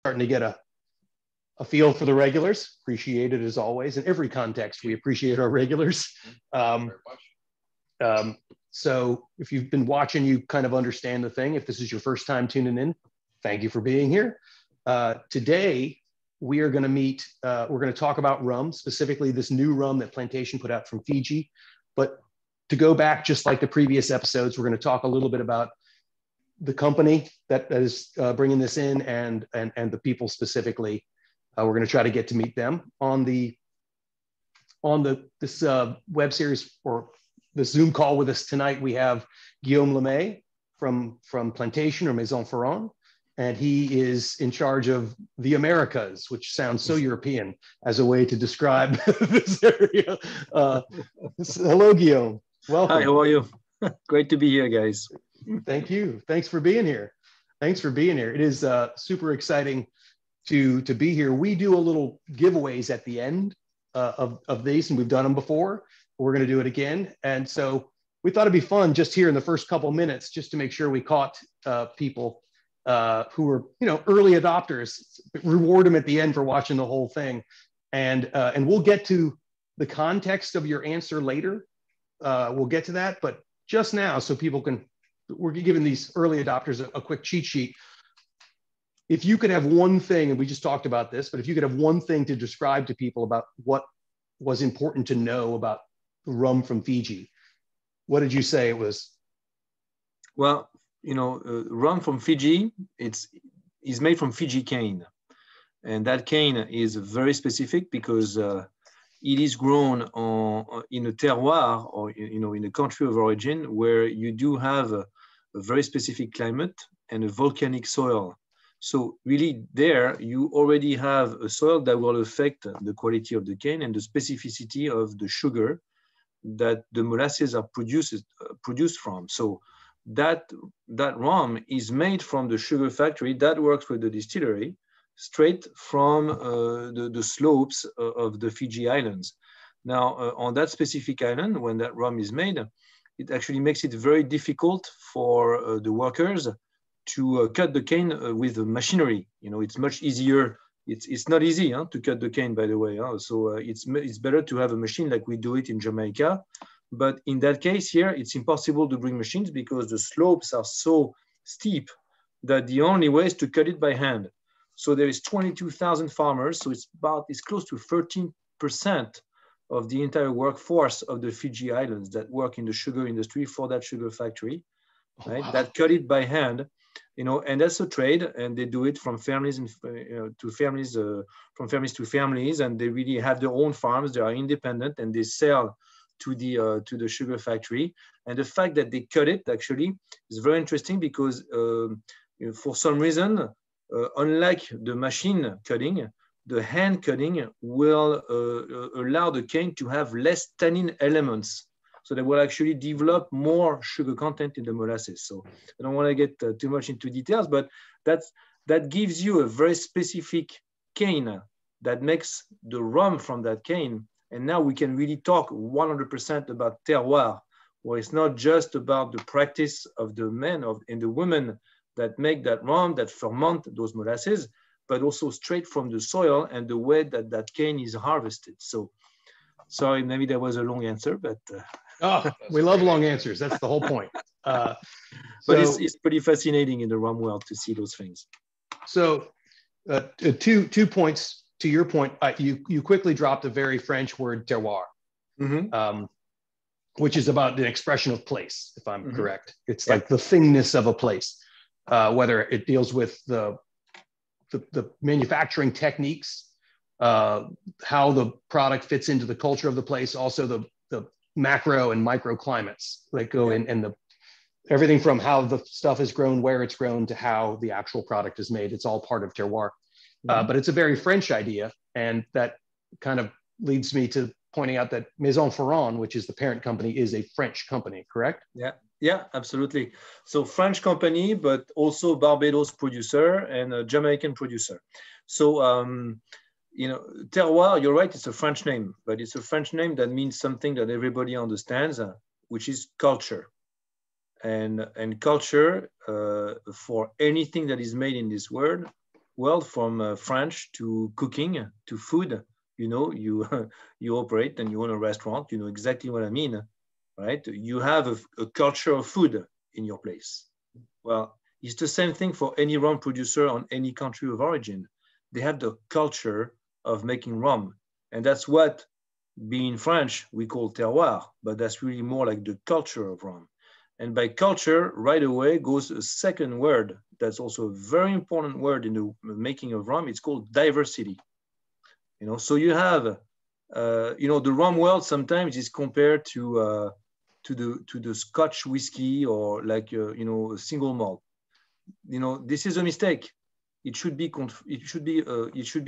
starting to get a feel for the regulars. Appreciate it as always. In every context, we appreciate our regulars. So if you've been watching, you kind of understand the thing. If this is your first time tuning in, thank you for being here. Today, we are going to meet, we're going to talk about rum, specifically this new rum that Plantation put out from Fiji. But to go back, just like the previous episodes, we're going to talk a little bit about the company that is bringing this in and the people specifically. We're going to try to get to meet them on this web series or the Zoom call with us tonight. We have Guillaume Lamy from Plantation or Maison Ferrand, and he is in charge of the Americas, which sounds so European as a way to describe this area. Hello, Guillaume. Welcome. Hi, how are you? Great to be here, guys. Thank you. Thanks for being here. Thanks for being here. It is super exciting to be here. We do a little giveaways at the end of these, and we've done them before. We're going to do it again. And so we thought it'd be fun just here in the first couple minutes, just to make sure we caught people who were, early adopters, reward them at the end for watching the whole thing. And we'll get to the context of your answer later. We'll get to that, but just now, so people we're giving these early adopters a quick cheat sheet. If you could have one thing, and we just talked about this, but if you could have one thing to describe to people about what was important to know about rum from Fiji, what did you say it was? Well, rum from Fiji, is made from Fiji cane. And that cane is very specific because it is grown in a terroir, or in a country of origin where you do have a very specific climate and a volcanic soil. So really there, you already have a soil that will affect the quality of the cane and the specificity of the sugar that the molasses are produced from. So that rum is made from the sugar factory that works with the distillery straight from the slopes of the Fiji Islands. Now, on that specific island, when that rum is made, it actually makes it very difficult for the workers to cut the cane with the machinery. It's much easier. It's not easy to cut the cane, by the way. So it's better to have a machine like we do it in Jamaica. But in that case here, it's impossible to bring machines because the slopes are so steep that the only way is to cut it by hand. So there is 22,000 farmers. So it's close to 13% of the entire workforce of the Fiji Islands that work in the sugar industry for that sugar factory, right? Wow. That cut it by hand. And that's a trade, and they do it from families to families, from families to families, and they really have their own farms. They are independent, and they sell to the sugar factory. And the fact that they cut it actually is very interesting because for some reason, unlike the machine cutting, the hand cutting will allow the cane to have less tannin elements. So they will actually develop more sugar content in the molasses. So I don't want to get too much into details, but that gives you a very specific cane that makes the rum from that cane. And now we can really talk 100% about terroir, where it's not just about the practice of the men and the women that make that rum, that ferment those molasses, but also straight from the soil and the way that cane is harvested. So sorry, maybe that was a long answer, but... Oh, we love long answers. That's the whole point. But it's pretty fascinating in the rum world to see those things. So two points to your point. You quickly dropped a very French word, terroir, which is about an expression of place, if I'm correct. It's like the thingness of a place, whether it deals with the manufacturing techniques, how the product fits into the culture of the place, also the macro and microclimates that go in, and everything from how the stuff is grown, where it's grown, to how the actual product is made. It's all part of terroir. But it's a very French idea, and that kind of leads me to pointing out that Maison Ferrand, which is the parent company, is a French company, correct? Yeah, absolutely. So French company, but also Barbados producer and a Jamaican producer. So terroir, you're right, it's a French name, but it's a French name that means something that everybody understands, which is culture. And culture, for anything that is made in this world, world from French to cooking to food. You know, you you operate and you own a restaurant. You know exactly what I mean, right? You have a culture of food in your place. Well, it's the same thing for any rum producer on any country of origin. They have the culture of making rum, and that's what, being French, we call terroir, but that's really more like the culture of rum. And by culture, right away goes a second word that's also a very important word in the making of rum. It's called diversity. You know, so you have, you know, the rum world sometimes is compared to the Scotch whiskey or like you know, a single malt. You know, this is a mistake. It should be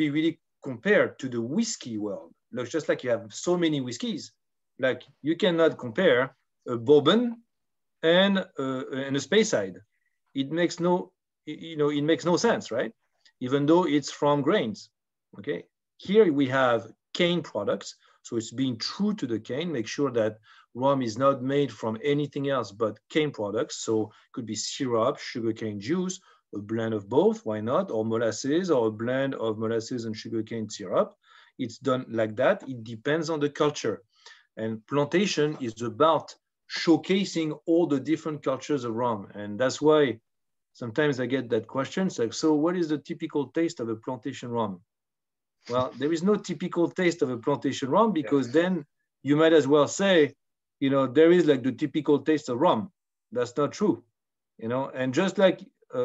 really compared to the whiskey world. Like, just like you have so many whiskeys, like you cannot compare a bourbon and a Speyside. It makes no, you know, it makes no sense, right? Even though it's from grains. Okay. Here we have cane products, so it's being true to the cane. Make sure that rum is not made from anything else but cane products. So it could be syrup, sugarcane juice, a blend of both, why not? Or molasses, or a blend of molasses and sugarcane syrup. It's done like that. It depends on the culture. And plantation is about showcasing all the different cultures of rum. And that's why sometimes I get that question. It's like, so what is the typical taste of a plantation rum? Well, there is no typical taste of a plantation rum, because then you might as well say, you know, there is like the typical taste of rum. That's not true, you know. And just like,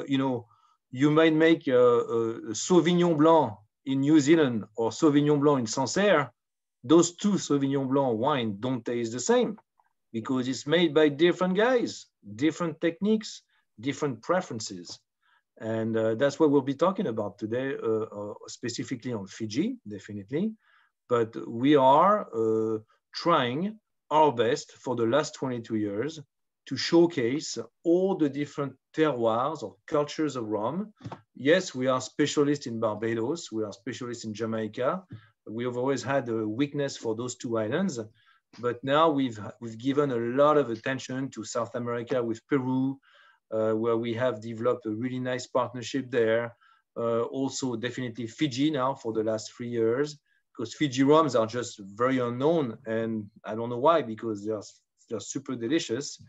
you know, you might make a Sauvignon Blanc in New Zealand or Sauvignon Blanc in Sancerre, those two Sauvignon Blanc wine don't taste the same, because it's made by different guys, different techniques, different preferences. And that's what we'll be talking about today, specifically on Fiji, definitely. But we are trying our best for the last 22 years to showcase all the different terroirs or cultures of rum. Yes, we are specialists in Barbados, we are specialists in Jamaica. We have always had a weakness for those two islands, but now we've given a lot of attention to South America with Peru, where we have developed a really nice partnership there. Also, definitely Fiji now for the last 3 years, because Fiji rums are just very unknown, and I don't know why, because they're super delicious.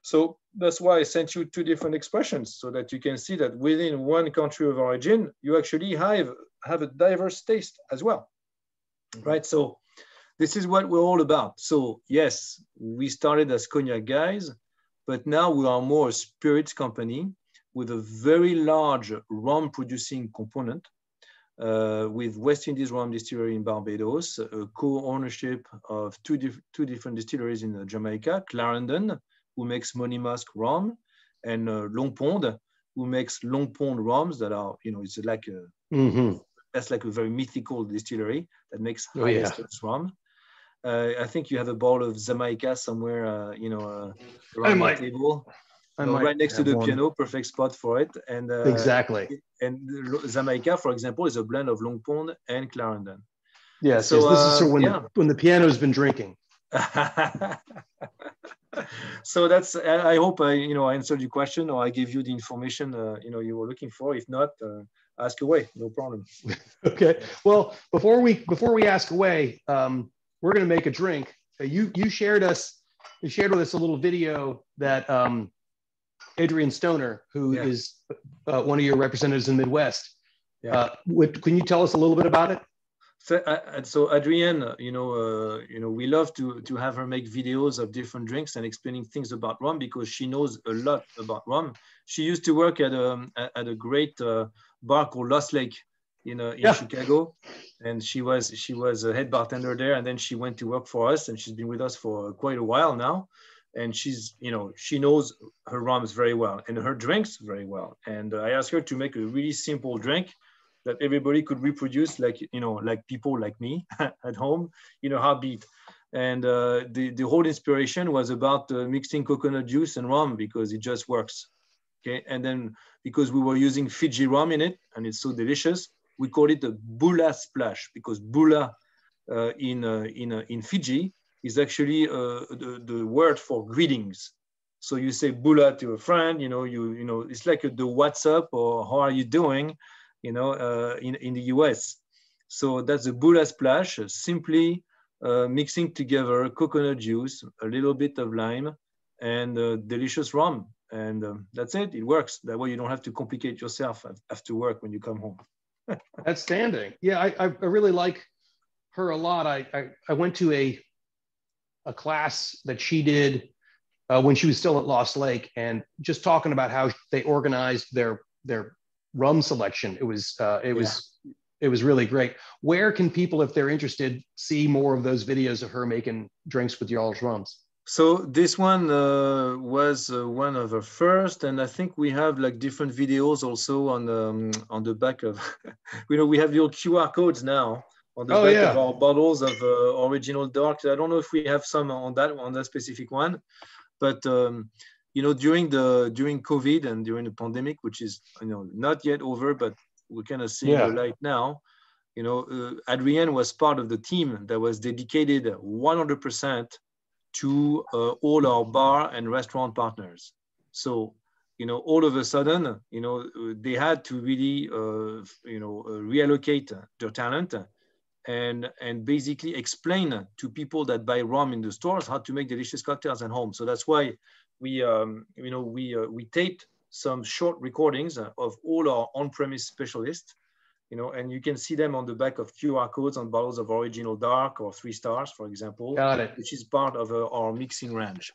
So that's why I sent you two different expressions, so that you can see that within one country of origin, you actually have a diverse taste as well, right? So this is what we're all about. So yes, we started as cognac guys, but now we are more a spirits company with a very large rum producing component, with West Indies Rum Distillery in Barbados, a co-ownership of two different distilleries in Jamaica, Clarendon, who makes Monimusc rum, and Long Pond, who makes Long Pond rums that are, you know, it's like that's like a very mythical distillery that makes highest rum. I think you have a bottle of Jamaica somewhere, you know, around the table. Right next to the piano, perfect spot for it. And exactly. And Jamaica, for example, is a blend of Long Pond and Clarendon. Yes, so, yes, this is when the piano's been drinking. So that's. I hope I answered your question, or I gave you the information you were looking for. If not, ask away. No problem. Okay. Well, before we ask away, we're going to make a drink. You shared with us a little video that Adrian Stoner, who is one of your representatives in the Midwest. Can you tell us a little bit about it? So Adrienne, we love to have her make videos of different drinks and explaining things about rum, because she knows a lot about rum. She used to work at a great bar called Lost Lake in Chicago, and she was a head bartender there, and then she went to work for us, and she's been with us for quite a while now. And she knows her rums very well and her drinks very well. And I asked her to make a really simple drink that everybody could reproduce, like people like me at home, heartbeat. And the whole inspiration was about mixing coconut juice and rum, because it just works. Okay, and then because we were using Fiji rum in it, and it's so delicious, we call it a bula splash, because bula in Fiji is actually the word for greetings. So you say bula to a friend, it's like the what's up or how are you doing. in the US. So that's a Bulla splash, simply mixing together coconut juice, a little bit of lime, and delicious rum. And that's it. It works. That way you don't have to complicate yourself after work when you come home. Outstanding. Yeah, I really like her a lot. I went to a class that she did when she was still at Lost Lake, and just talking about how they organized their rum selection. It was really great. Where can people, if they're interested, see more of those videos of her making drinks with y'all's rums? So this one was one of the first, and I think we have like different videos also on the back of, we have your QR codes now on the back of our bottles of original dark. I don't know if we have some on that specific one, but during COVID and during the pandemic, which is not yet over, but we're kind of seeing the light now. Adrien was part of the team that was dedicated 100% to all our bar and restaurant partners. So, all of a sudden, they had to really, reallocate their talent and basically explain to people that buy rum in the stores how to make delicious cocktails at home. So that's why we taped some short recordings of all our on-premise specialists, and you can see them on the back of QR codes on bottles of original dark or 3 stars, for example. Got it. Which is part of our mixing range.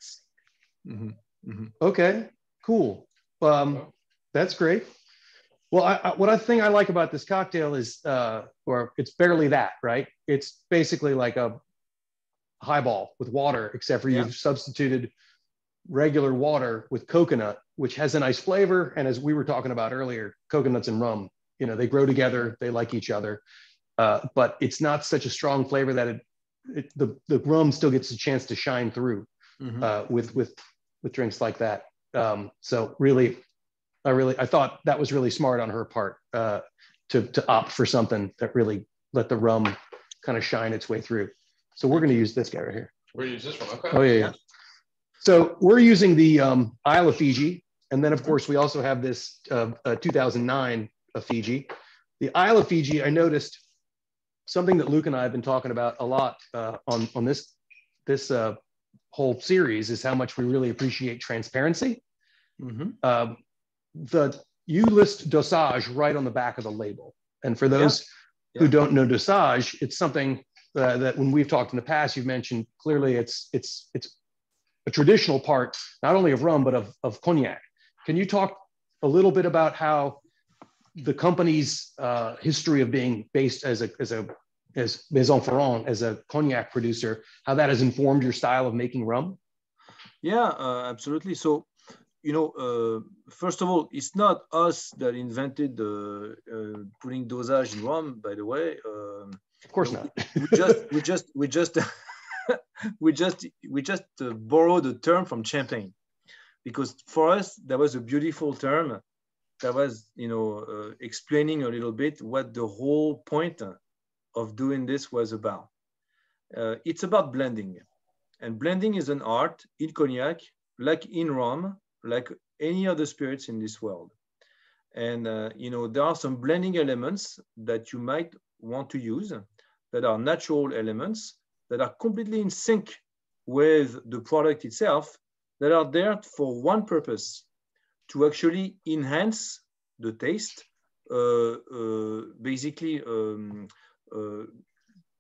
Mm-hmm. Mm-hmm. Okay, cool. That's great. Well, what I think I like about this cocktail is, or it's barely that, right? It's basically like a highball with water, except for you've substituted regular water with coconut, which has a nice flavor. And as we were talking about earlier, coconuts and rum, they grow together, they like each other, but it's not such a strong flavor that the rum still gets a chance to shine through with drinks like that. So really, I thought that was really smart on her part to opt for something that really let the rum kind of shine its way through. So we're going to use this guy right here. We're going to use this one. Okay. Oh yeah. So we're using the Isle of Fiji, and then of course we also have this 2009 of Fiji. The Isle of Fiji, I noticed something that Luke and I have been talking about a lot on this whole series is how much we really appreciate transparency. Mm-hmm. You list dosage right on the back of the label, and for those who don't know dosage, it's something that when we've talked in the past, you've mentioned clearly it's a traditional part not only of rum but of cognac. Can you talk a little bit about how the company's history of being based as Maison Ferrand, as a cognac producer, how that has informed your style of making rum? Yeah, absolutely. So, first of all, it's not us that invented putting dosage in rum, by the way. Of course not. we just borrowed the term from champagne, because for us, that was a beautiful term that was, explaining a little bit what the whole point of doing this was about. It's about blending, and blending is an art in cognac, like in rum, like any other spirits in this world. And there are some blending elements that you might want to use that are natural elements that are completely in sync with the product itself, that are there for one purpose: to actually enhance the taste, basically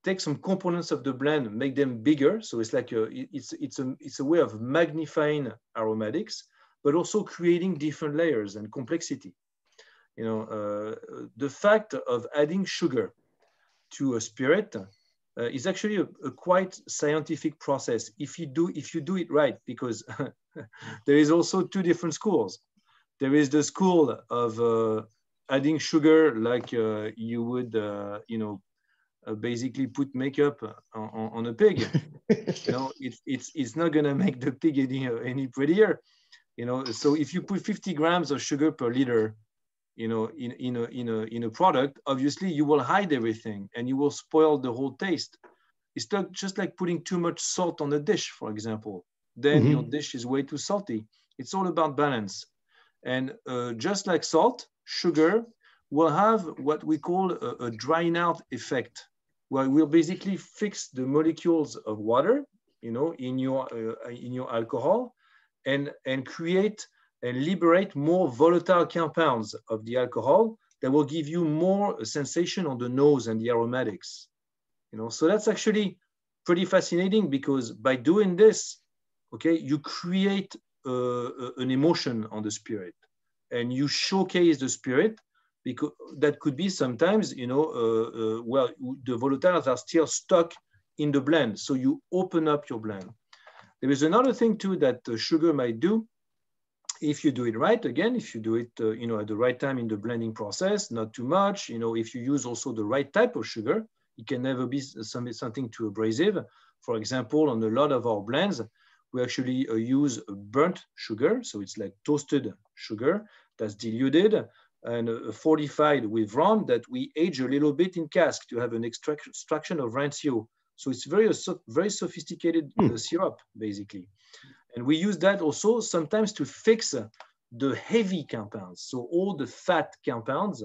take some components of the blend, make them bigger. So it's like it's a way of magnifying aromatics, but also creating different layers and complexity. The fact of adding sugar to a spirit is actually a quite scientific process if you do it right, because there is also 2 different schools. There is the school of adding sugar like you would, basically put makeup on a pig. It's not gonna make the pig any prettier. So if you put 50 grams of sugar per liter, in a product, obviously you will hide everything and you will spoil the whole taste. It's not just like putting too much salt on a dish, for example. Then your dish is way too salty. It's all about balance. And just like salt, sugar will have what we call a drying out effect, where we'll basically fix the molecules of water, you know, in your alcohol, and create and liberate more volatile compounds of the alcohol that will give you more sensation on the nose and the aromatics. You know, so that's actually pretty fascinating, because by doing this, okay, you create an emotion on the spirit, and you showcase the spirit, because that could be sometimes, you know, well, the volatiles are still stuck in the blend, so you open up your blend. There is another thing too that sugar might do, if you do it right. Again, if you do it, you know, at the right time in the blending process, not too much. You know, if you use also the right type of sugar, it can never be something too abrasive. For example, on a lot of our blends, we actually use burnt sugar, so it's like toasted sugar that's diluted and fortified with rum that we age a little bit in cask to have an extraction of rancio. So it's very sophisticated syrup, basically. And we use that also sometimes to fix the heavy compounds, so all the fat compounds,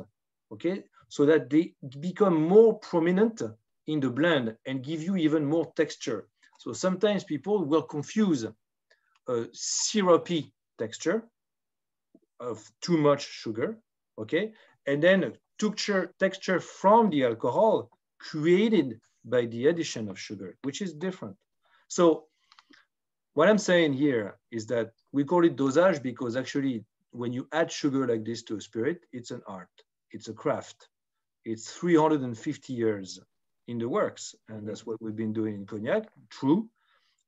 okay, so that they become more prominent in the blend and give you even more texture. So sometimes people will confuse a syrupy texture of too much sugar, okay, and then texture from the alcohol created by the addition of sugar, which is different. So what I'm saying here is that we call it dosage because actually when you add sugar like this to a spirit, it's an art, it's a craft. It's 350 years in the works, and that's what we've been doing in Cognac, true,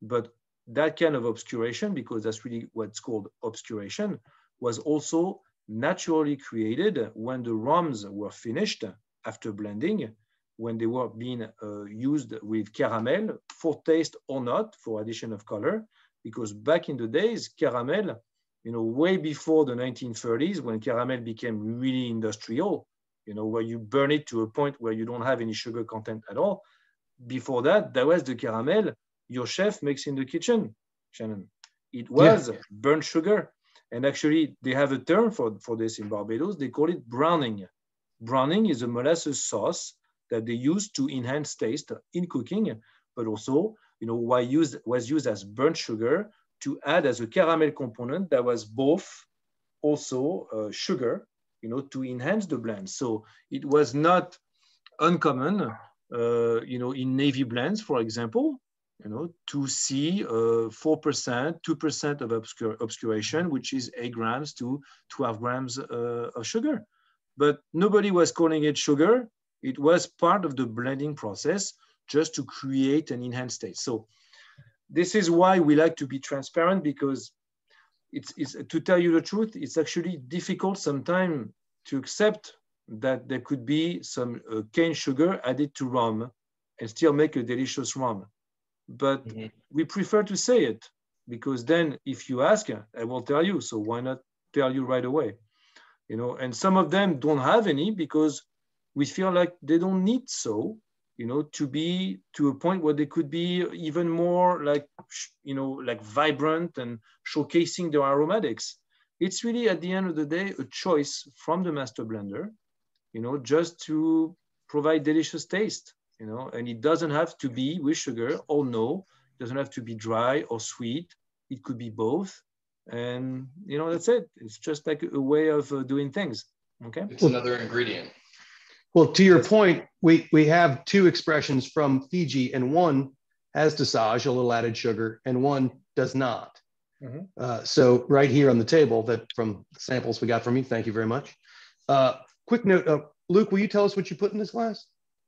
but that kind of obscuration, because that's really what's called obscuration, was also naturally created when the rums were finished after blending, when they were being used with caramel for taste or not, for addition of color, because back in the days, caramel, you know, way before the 1930s, when caramel became really industrial, you know, where you burn it to a point where you don't have any sugar content at all. Before that, that was the caramel your chef makes in the kitchen, Shannon. It was burnt sugar. And actually, they have a term for this in Barbados. They call it browning. Browning is a molasses sauce that they use to enhance taste in cooking, but also, you know, was used as burnt sugar to add as a caramel component that was both also sugar, you know, to enhance the blend. So it was not uncommon, you know, in navy blends, for example, you know, to see 4%, 2% of obscuration, which is 8 grams to 12 grams of sugar. But nobody was calling it sugar. It was part of the blending process just to create an enhanced taste. So this is why we like to be transparent, because it's to tell you the truth, it's actually difficult sometimes to accept that there could be some cane sugar added to rum and still make a delicious rum. But we prefer to say it, because then if you ask, I will tell you. So why not tell you right away? You know, and some of them don't have any because we feel like they don't need so, you know, to be to a point where they could be even more like, you know, like vibrant and showcasing their aromatics. It's really at the end of the day a choice from the master blender, you know, just to provide delicious taste. You know, and it doesn't have to be with sugar, or no, it doesn't have to be dry or sweet. It could be both. And, you know, that's it. It's just like a way of doing things. Okay. It's another ingredient. Well, to your point, we have two expressions from Fiji, and one has dosage, a little added sugar, and one does not. So right here on the table, that from samples we got from you, thank you very much. Quick note, Luke, will you tell us what you put in this glass?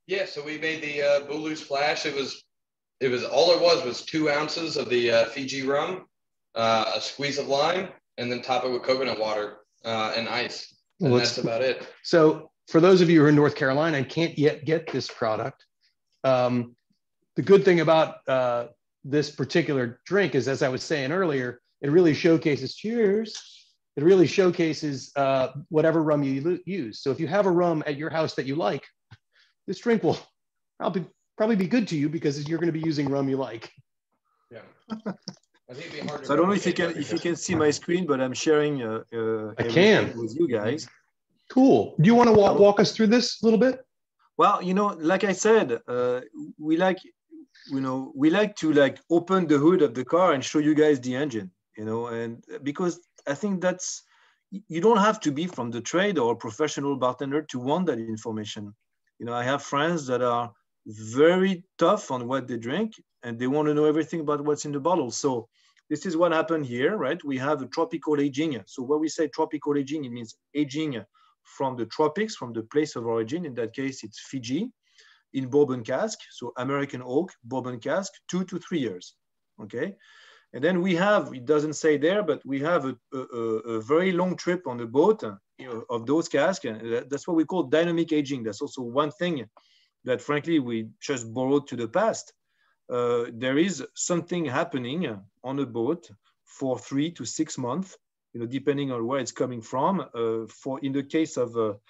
Yeah, so we made the Bulu Splash. It was all it was 2 ounces of the Fiji rum, a squeeze of lime, and then top it with coconut water and ice. And that's about it. So for those of you who are in North Carolina and can't yet get this product, the good thing about this particular drink is, as I was saying earlier, it really showcases, cheers, it really showcases whatever rum you use. So if you have a rum at your house that you like, this drink will probably be good to you because you're going to be using rum you like. Yeah. I think it'd be hard to so I don't know if you can see my screen, but I'm sharing I can with you guys. Cool. Do you want to walk us through this a little bit? Well, you know, like I said, we like to open the hood of the car and show you guys the engine, you know, and because I think that's, you don't have to be from the trade or professional bartender to want that information. You know, I have friends that are very tough on what they drink and they want to know everything about what's in the bottle. So this is what happened here, right? We have a tropical aging. So when we say tropical aging, it means aging from the tropics, from the place of origin. In that case, it's Fiji, in bourbon cask. So American oak, bourbon cask, 2 to 3 years, okay? And then we have, it doesn't say there, but we have a very long trip on the boat, you know, of those casks. That's what we call dynamic aging. That's also one thing that frankly, we just borrowed to the past. There is something happening on a boat for 3 to 6 months, you know, depending on where it's coming from. For in the case of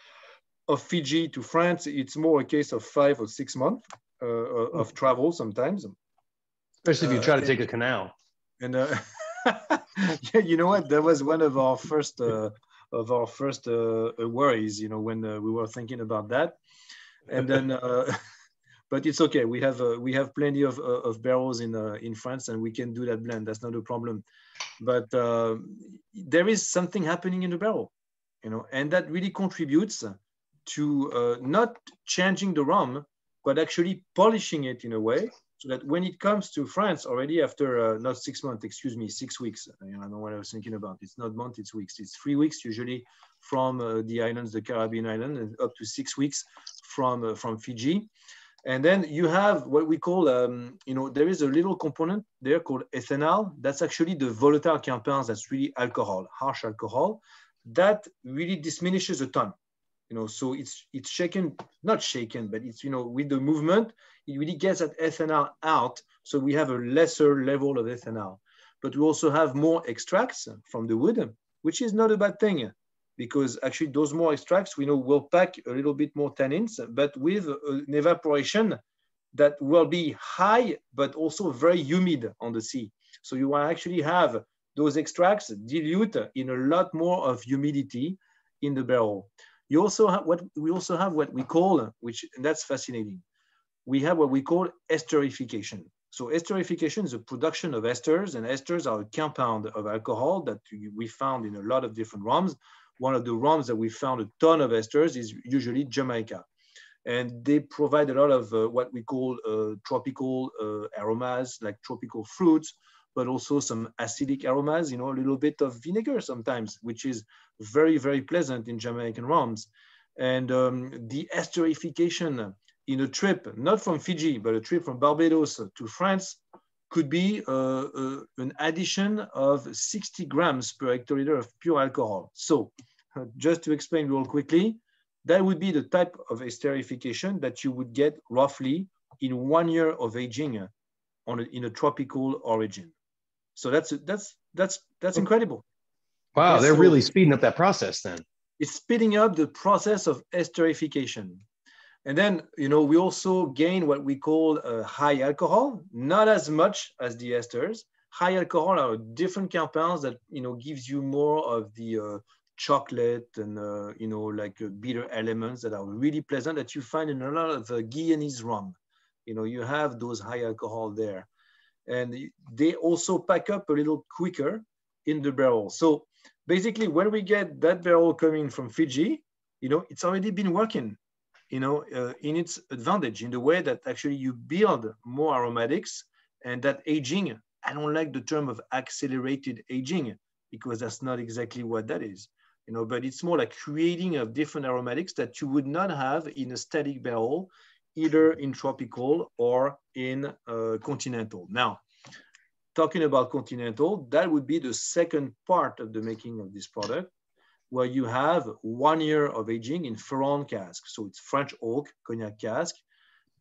Fiji to France, it's more a case of 5 or 6 months of travel sometimes. Especially if you try to take a canal. And yeah, you know what? That was one of our first worries, you know, when we were thinking about that. And then, but it's okay. We have plenty of barrels in France, and we can do that blend. That's not a problem. But there is something happening in the barrel, you know, and that really contributes to not changing the rum, but actually polishing it in a way, so that when it comes to France already after not 6 months, excuse me, 6 weeks. I don't know what I was thinking about. It's not months, it's weeks. It's 3 weeks usually from the islands, the Caribbean island, and up to 6 weeks from Fiji. And then you have what we call, you know, there is a little component there called ethanol. That's actually the volatile compounds. That's really alcohol, harsh alcohol. That really diminishes a ton. You know, so it's shaken, not shaken, but it's, you know, with the movement, it really gets that ethanol out. So we have a lesser level of ethanol, but we also have more extracts from the wood, which is not a bad thing, because actually those more extracts, we know, will pack a little bit more tannins, but with an evaporation that will be high, but also very humid on the sea. So you will actually have those extracts dilute in a lot more of humidity in the barrel. You also have what we call, and that's fascinating. We have what we call esterification. So esterification is the production of esters, and esters are a compound of alcohol that we found in a lot of different rums. One of the rums that we found a ton of esters is usually Jamaica. And they provide a lot of what we call tropical aromas, like tropical fruits, but also some acidic aromas, you know, a little bit of vinegar sometimes, which is very, very pleasant in Jamaican rums. And the esterification in a trip, not from Fiji, but a trip from Barbados to France, could be an addition of 60 grams per hectoliter of pure alcohol. So just to explain real quickly, that would be the type of esterification that you would get roughly in 1 year of aging in a tropical origin. So that's incredible. Wow, okay, they're so really speeding up that process then. It's speeding up the process of esterification. And then, you know, we also gain what we call high alcohol, not as much as the esters. High alcohol are different compounds that, you know, gives you more of the chocolate and, you know, like bitter elements that are really pleasant that you find in a lot of Guyanese rum. You know, you have those high alcohol there. And they also pack up a little quicker in the barrel. So basically, when we get that barrel coming from Fiji, you know, it's already been working, you know, in its advantage, in the way that actually you build more aromatics, and that aging, I don't like the term of accelerated aging, because that's not exactly what that is, you know, but it's more like creating of different aromatics that you would not have in a static barrel, either in tropical or in continental. Now, talking about continental, that would be the second part of the making of this product, where you have 1 year of aging in Ferrand cask. So it's French oak Cognac cask,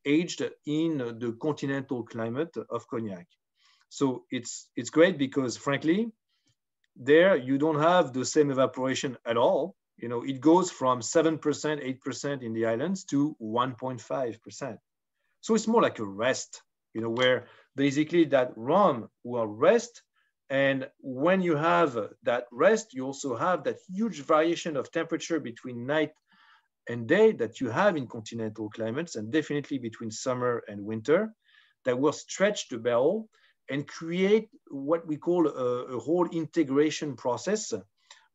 aged in the continental climate of Cognac. So it's great because, frankly, there you don't have the same evaporation at all. You know, it goes from 7%, 8% in the islands to 1.5%. So it's more like a rest, you know, where basically that rum will rest And when you have that rest, you also have that huge variation of temperature between night and day that you have in continental climates, and definitely between summer and winter, that will stretch the barrel and create what we call a whole integration process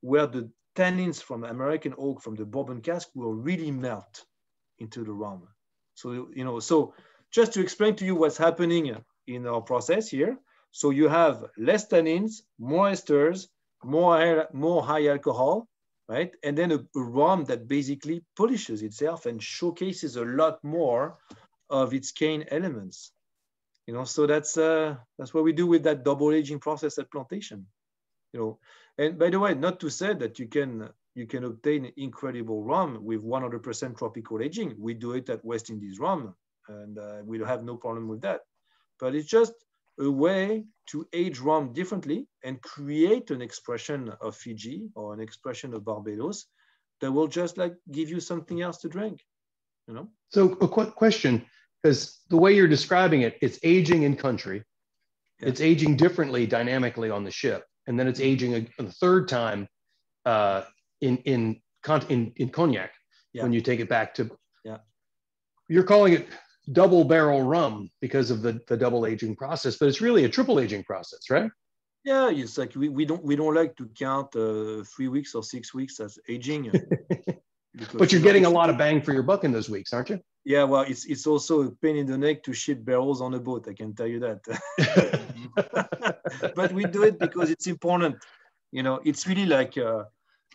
where the tannins from American oak, from the bourbon cask, will really melt into the rum. So, so just to explain to you what's happening in our process here. So you have less tannins, more esters, more high alcohol, right? And then a rum that basically polishes itself and showcases a lot more of its cane elements. So that's what we do with that double aging process at plantation. And by the way, not to say that you can obtain incredible rum with 100% tropical aging. We do it at West Indies Rum, and we'll have no problem with that. But it's just a way to age rum differently and create an expression of Fiji or an expression of Barbados that will just like give you something else to drink, So a quick question, because the way you're describing it, it's aging in country. Yeah. It's aging differently dynamically on the ship. And then it's aging a third time in Cognac, yeah, when you take it back to, yeah. You're calling it double barrel rum because of the double aging process, but it's really a triple aging process, right? Yeah, it's like we don't like to count 3 weeks or 6 weeks as aging. But you're getting a lot of bang for your buck in those weeks, aren't you? Yeah, well, it's also a pain in the neck to ship barrels on a boat, I can tell you that. But we do it because it's important. It's really like, a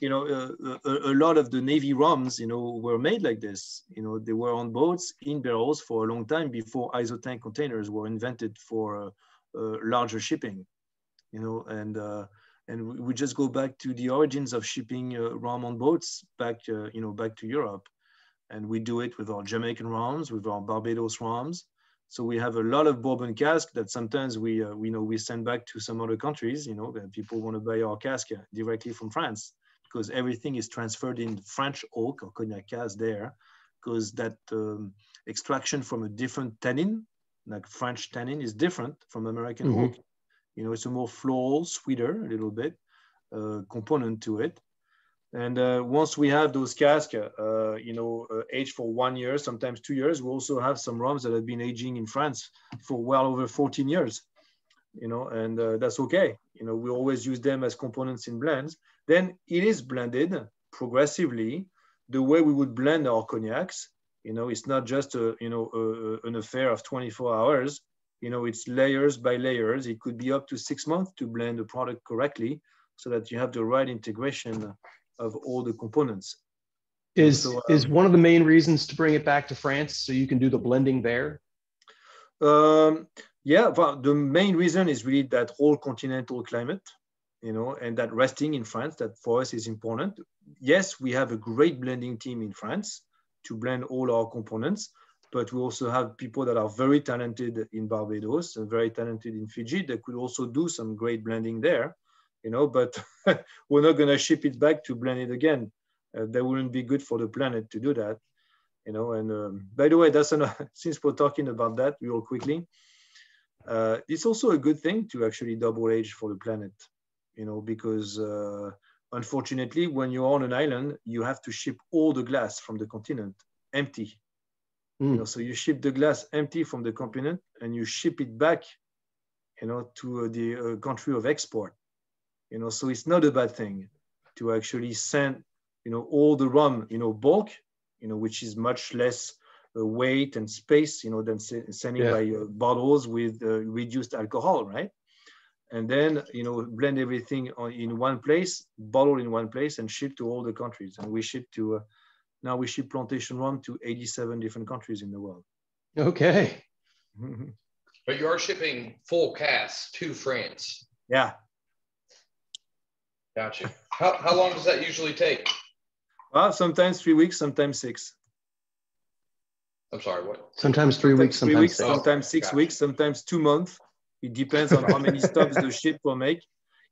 lot of the Navy rums, were made like this. They were on boats in barrels for a long time before isotank containers were invented for larger shipping. And we just go back to the origins of shipping rum on boats back to Europe. And we do it with our Jamaican rums, with our Barbados rums. So we have a lot of bourbon cask that sometimes we send back to some other countries, that people want to buy our cask directly from France, because everything is transferred in French oak or Cognac cask there, because that extraction from a different tannin, like French tannin, is different from American oak. It's a more floral, sweeter, a little bit component to it. And once we have those casks, aged for 1 year, sometimes 2 years, we also have some rums that have been aging in France for well over 14 years, and that's okay. We always use them as components in blends. Then it is blended progressively the way we would blend our cognacs. It's not just an affair of 24 hours. It's layers by layers. It could be up to 6 months to blend the product correctly so that you have the right integration of all the components. Is one of the main reasons to bring it back to France so you can do the blending there? Yeah, well, the main reason is really that whole continental climate, and that resting in France, that for us is important. Yes, we have a great blending team in France to blend all our components, but we also have people that are very talented in Barbados and very talented in Fiji that could also do some great blending there. But we're not going to ship it back to blend it again. That wouldn't be good for the planet to do that. And by the way, since we're talking about that real quickly, it's also a good thing to actually double age for the planet, because unfortunately, when you're on an island, you have to ship all the glass from the continent empty. So you ship the glass empty from the continent and you ship it back, to the country of export. So it's not a bad thing to actually send, all the rum, bulk, which is much less weight and space, than sending by bottles with reduced alcohol, right? And then, blend everything in one place, bottle in one place, and ship to all the countries. And we ship to, now we ship plantation rum to 87 different countries in the world. Okay. But you are shipping full casks to France. Yeah. Gotcha. How long does that usually take? Well, sometimes 3 weeks, sometimes 6. I'm sorry, what? Sometimes 3 weeks, sometimes 3 weeks, sometimes 6 weeks, sometimes 2 months. It depends on how many stops the ship will make.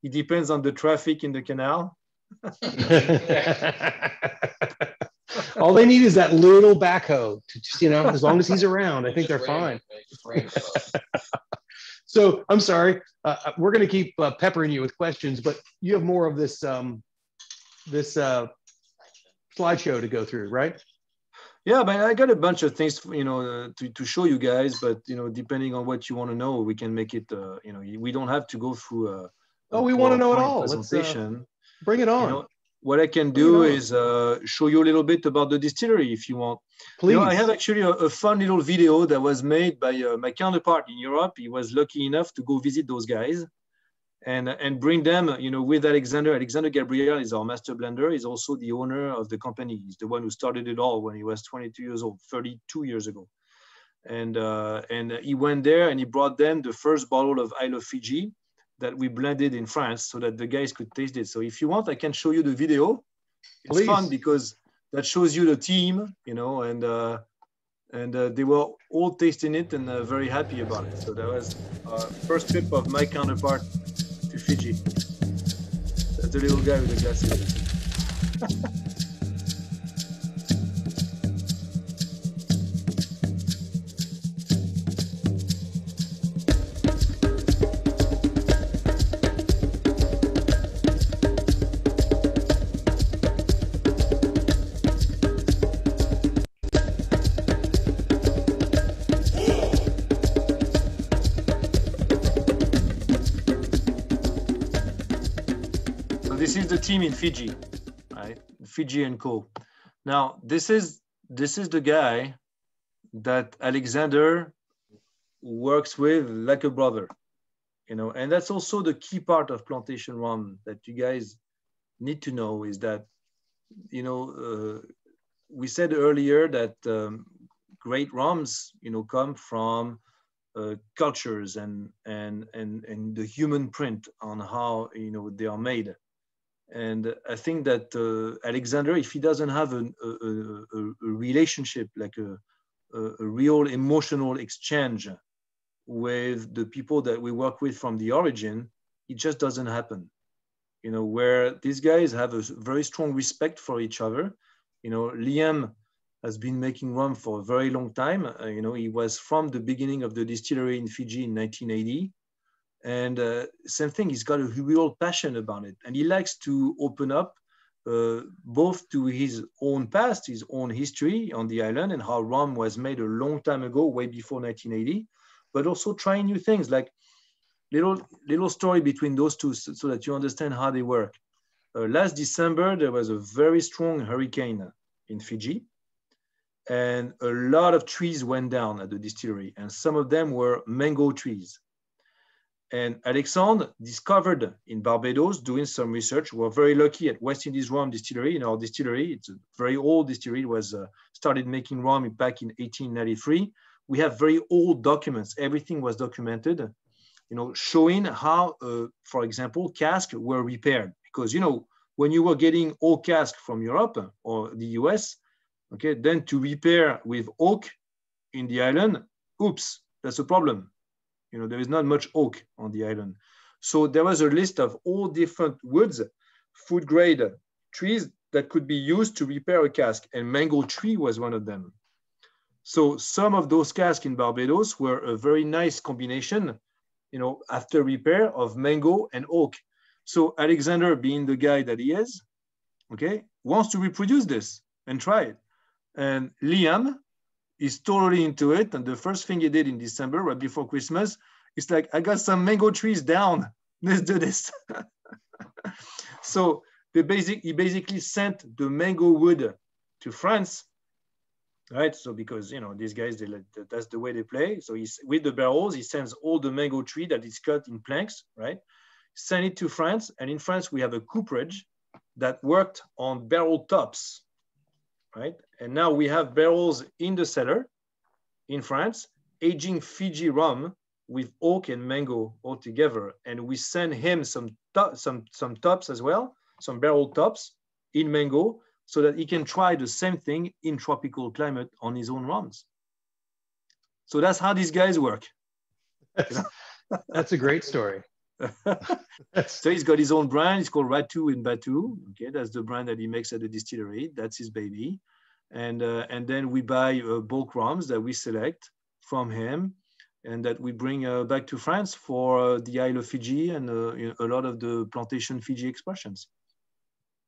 It depends on the traffic in the canal. All they need is that little backhoe to just, as long as he's around, I think they're fine. So I'm sorry. We're going to keep peppering you with questions, but you have more of this this slideshow to go through, right? Yeah, but I got a bunch of things, to show you guys. But depending on what you want to know, we can make it. We don't have to go through a We want to know it PowerPoint all. presentation. Bring it on. What I can do is show you a little bit about the distillery if you want. Please. I have actually a fun little video that was made by my counterpart in Europe. He was lucky enough to go visit those guys and bring them, with Alexandre. Alexandre Gabriel is our master blender. He's also the owner of the company. He's the one who started it all when he was 22 years old, 32 years ago. And he went there and he brought them the first bottle of I Love Fiji that we blended in France so that the guys could taste it. So if you want, I can show you the video. It's Please. fun because that shows you the team, and they were all tasting it and very happy about it. So that was first trip of my counterpart to Fiji. That's the little guy with the glasses. This is the team in Fiji, right? Fiji and Co. Now, this is the guy that Alexander works with like a brother, and that's also the key part of plantation rum that you guys need to know is that, we said earlier that great rums, come from cultures and the human print on how, they are made. And I think that Alexander, if he doesn't have a relationship, like a real emotional exchange with the people that we work with from the origin, it just doesn't happen. Where these guys have a very strong respect for each other. Liam has been making rum for a very long time. He was from the beginning of the distillery in Fiji in 1980. And same thing, he's got a real passion about it. And he likes to open up both to his own past, his own history on the island and how rum was made a long time ago, way before 1980, but also trying new things, like little story between those two so that you understand how they work. Last December, there was a very strong hurricane in Fiji, and a lot of trees went down at the distillery, and some of them were mango trees. And Alexandre discovered in Barbados, doing some research, we're very lucky at West Indies Rum Distillery. In our distillery, it's a very old distillery. It was started making rum back in 1893. We have very old documents. Everything was documented, showing how, for example, casks were repaired. Because, when you were getting oak cask from Europe or the US, okay, then to repair with oak in the island, oops, that's a problem. There is not much oak on the island. So there was a list of all different woods, food grade trees that could be used to repair a cask, and mango tree was one of them. So some of those casks in Barbados were a very nice combination, after repair of mango and oak. So Alexander, being the guy that he is, okay, wants to reproduce this and try it. And Liam is totally into it. And the first thing he did in December, right before Christmas, is like, I got some mango trees down. Let's do this. So he basically sent the mango wood to France, right? So because, these guys, that's the way they play. So he's with the barrels, he sends all the mango tree that is cut in planks, right? Send it to France. And in France, we have a cooperage that worked on barrel tops, right? And now we have barrels in the cellar in France, aging Fiji rum with oak and mango all together. And we send him some tops as well, some barrel tops in mango, so that he can try the same thing in tropical climate on his own rums. So that's how these guys work. That's a great story. So he's got his own brand. It's called Ratu in Batu. Okay, that's the brand that he makes at the distillery. That's his baby. And then we buy bulk rums that we select from him. and that we bring back to France for the Isle of Fiji and a lot of the plantation Fiji expressions.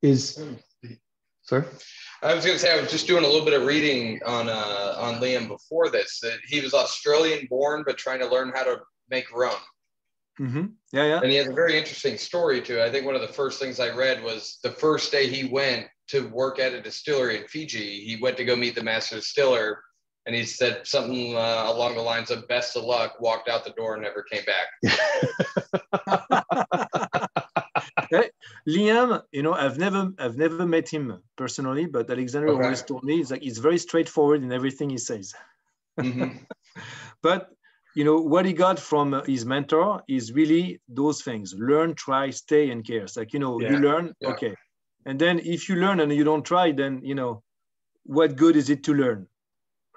Sorry? I was going to say, I was just doing a little bit of reading on Liam before this, that he was Australian born, but trying to learn how to make rum. Mm-hmm. Yeah. And he has a very interesting story too. I think one of the first things I read was the first day he went to work at a distillery in Fiji, he went to go meet the master distiller, and he said something along the lines of "best of luck," walked out the door and never came back. Liam, I've never met him personally, but Alexandre always told me he's very straightforward in everything he says. Mm-hmm. But what he got from his mentor is really those things: learn, try, stay, and care. It's like you learn, okay, and then if you learn and you don't try, then what good is it to learn,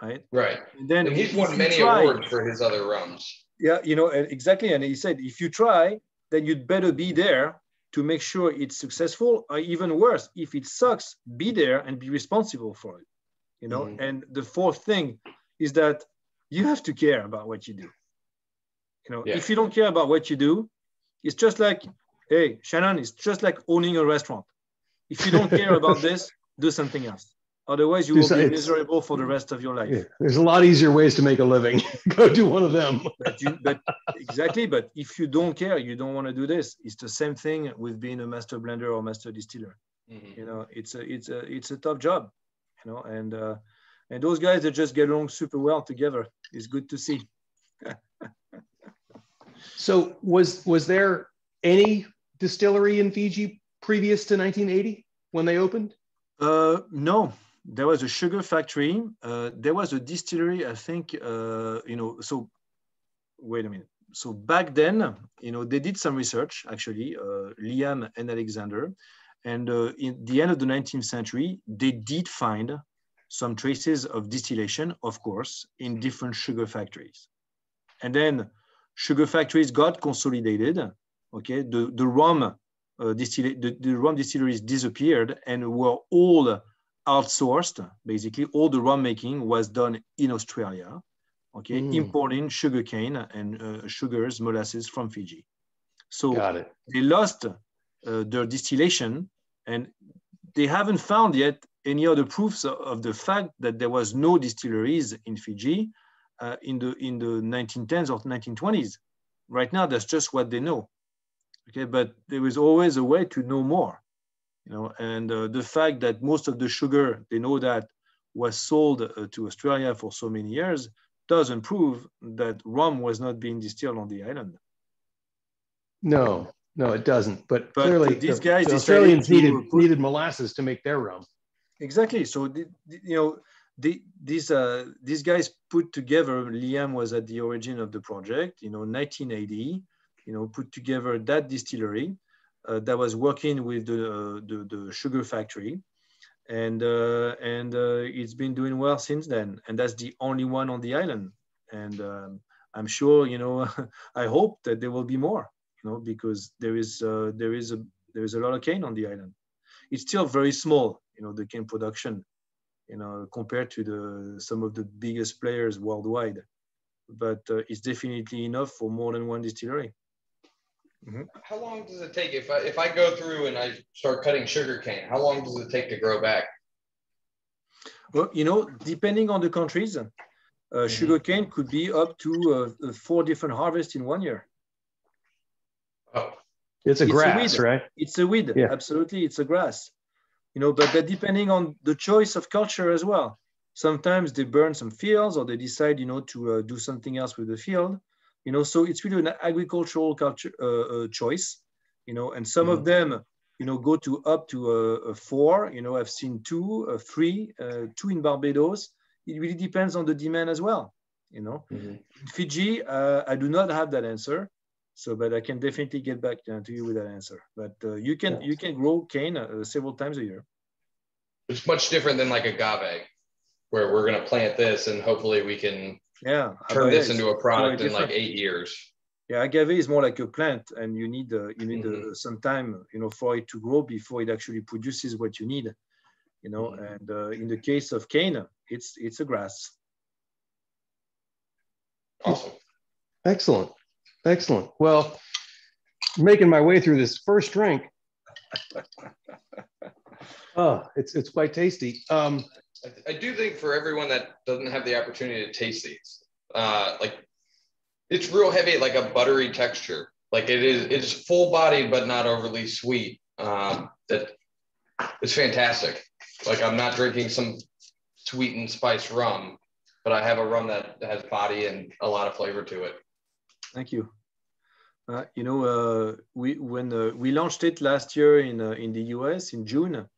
right? Right. And then he's won many awards for his other rums. Yeah, exactly. And he said, if you try, then you'd better be there to make sure it's successful, or even worse, if it sucks, be there and be responsible for it. Mm-hmm. And the fourth thing is that you have to care about what you do. If you don't care about what you do, it's just like, hey, Shannon, it's just like owning a restaurant. If you don't care about this, do something else. Otherwise, you will be miserable for the rest of your life. Yeah, there's a lot easier ways to make a living. Go do one of them. Exactly. But if you don't care, you don't want to do this. It's the same thing with being a master blender or master distiller. Mm-hmm. It's a tough job. And those guys that just get along super well together is good to see. So was there any distillery in Fiji previous to 1980 when they opened? No. There was a sugar factory. There was a distillery, I think, so wait a minute. So back then, they did some research, actually, Liam and Alexander. And in the end of the 19th century, they did find some traces of distillation, of course, in different sugar factories. And then sugar factories got consolidated. Okay, the rum distilleries disappeared and were all outsourced. Basically, all the rum making was done in Australia, okay, importing sugarcane and sugars, molasses from Fiji. So they lost their distillation, and they haven't found yet any other proofs of the fact that there was no distilleries in Fiji in the 1910s or 1920s. Right now, that's just what they know. Okay, but there is always a way to know more. And the fact that most of the sugar, they know that, was sold to Australia for so many years doesn't prove that rum was not being distilled on the island. No, it doesn't. But clearly, these guys, the Australians needed molasses to make their rum. Exactly. So these guys put together. Liam was at the origin of the project. 1980. Put together that distillery. That was working with the sugar factory, and it's been doing well since then. And that's the only one on the island. And I'm sure, I hope that there will be more, because there is a lot of cane on the island. It's still very small, the cane production, compared to some of the biggest players worldwide. But it's definitely enough for more than one distillery. Mm-hmm. How long does it take if I go through and I start cutting sugar cane? How long does it take to grow back? Well, depending on the countries, sugar cane could be up to 4 different harvests in 1 year. Oh, it's a grass, right? It's a weed. Yeah. Absolutely, it's a grass. But that depending on the choice of culture as well. Sometimes they burn some fields, or they decide, to do something else with the field. So it's really an agricultural culture choice, and some of them, go to up to 4. I've seen 2, 3, 2 in Barbados. It really depends on the demand as well. In Fiji, I do not have that answer, but I can definitely get back to you with that answer. But you can grow cane several times a year. It's much different than like agave, where we're going to plant this and hopefully we can turn this into a product in like 8 years. Yeah, agave is more like a plant, and you need some time, for it to grow before it actually produces what you need. And in the case of cane, it's a grass. Awesome. Excellent. Excellent. Well, making my way through this first drink. Oh, it's quite tasty. I do think for everyone that doesn't have the opportunity to taste these, like it's real heavy, like a buttery texture. Like it's full bodied, but not overly sweet. That it's fantastic. Like I'm not drinking some sweet and spiced rum, but I have a rum that has body and a lot of flavor to it. Thank you. We launched it last year in the US in June,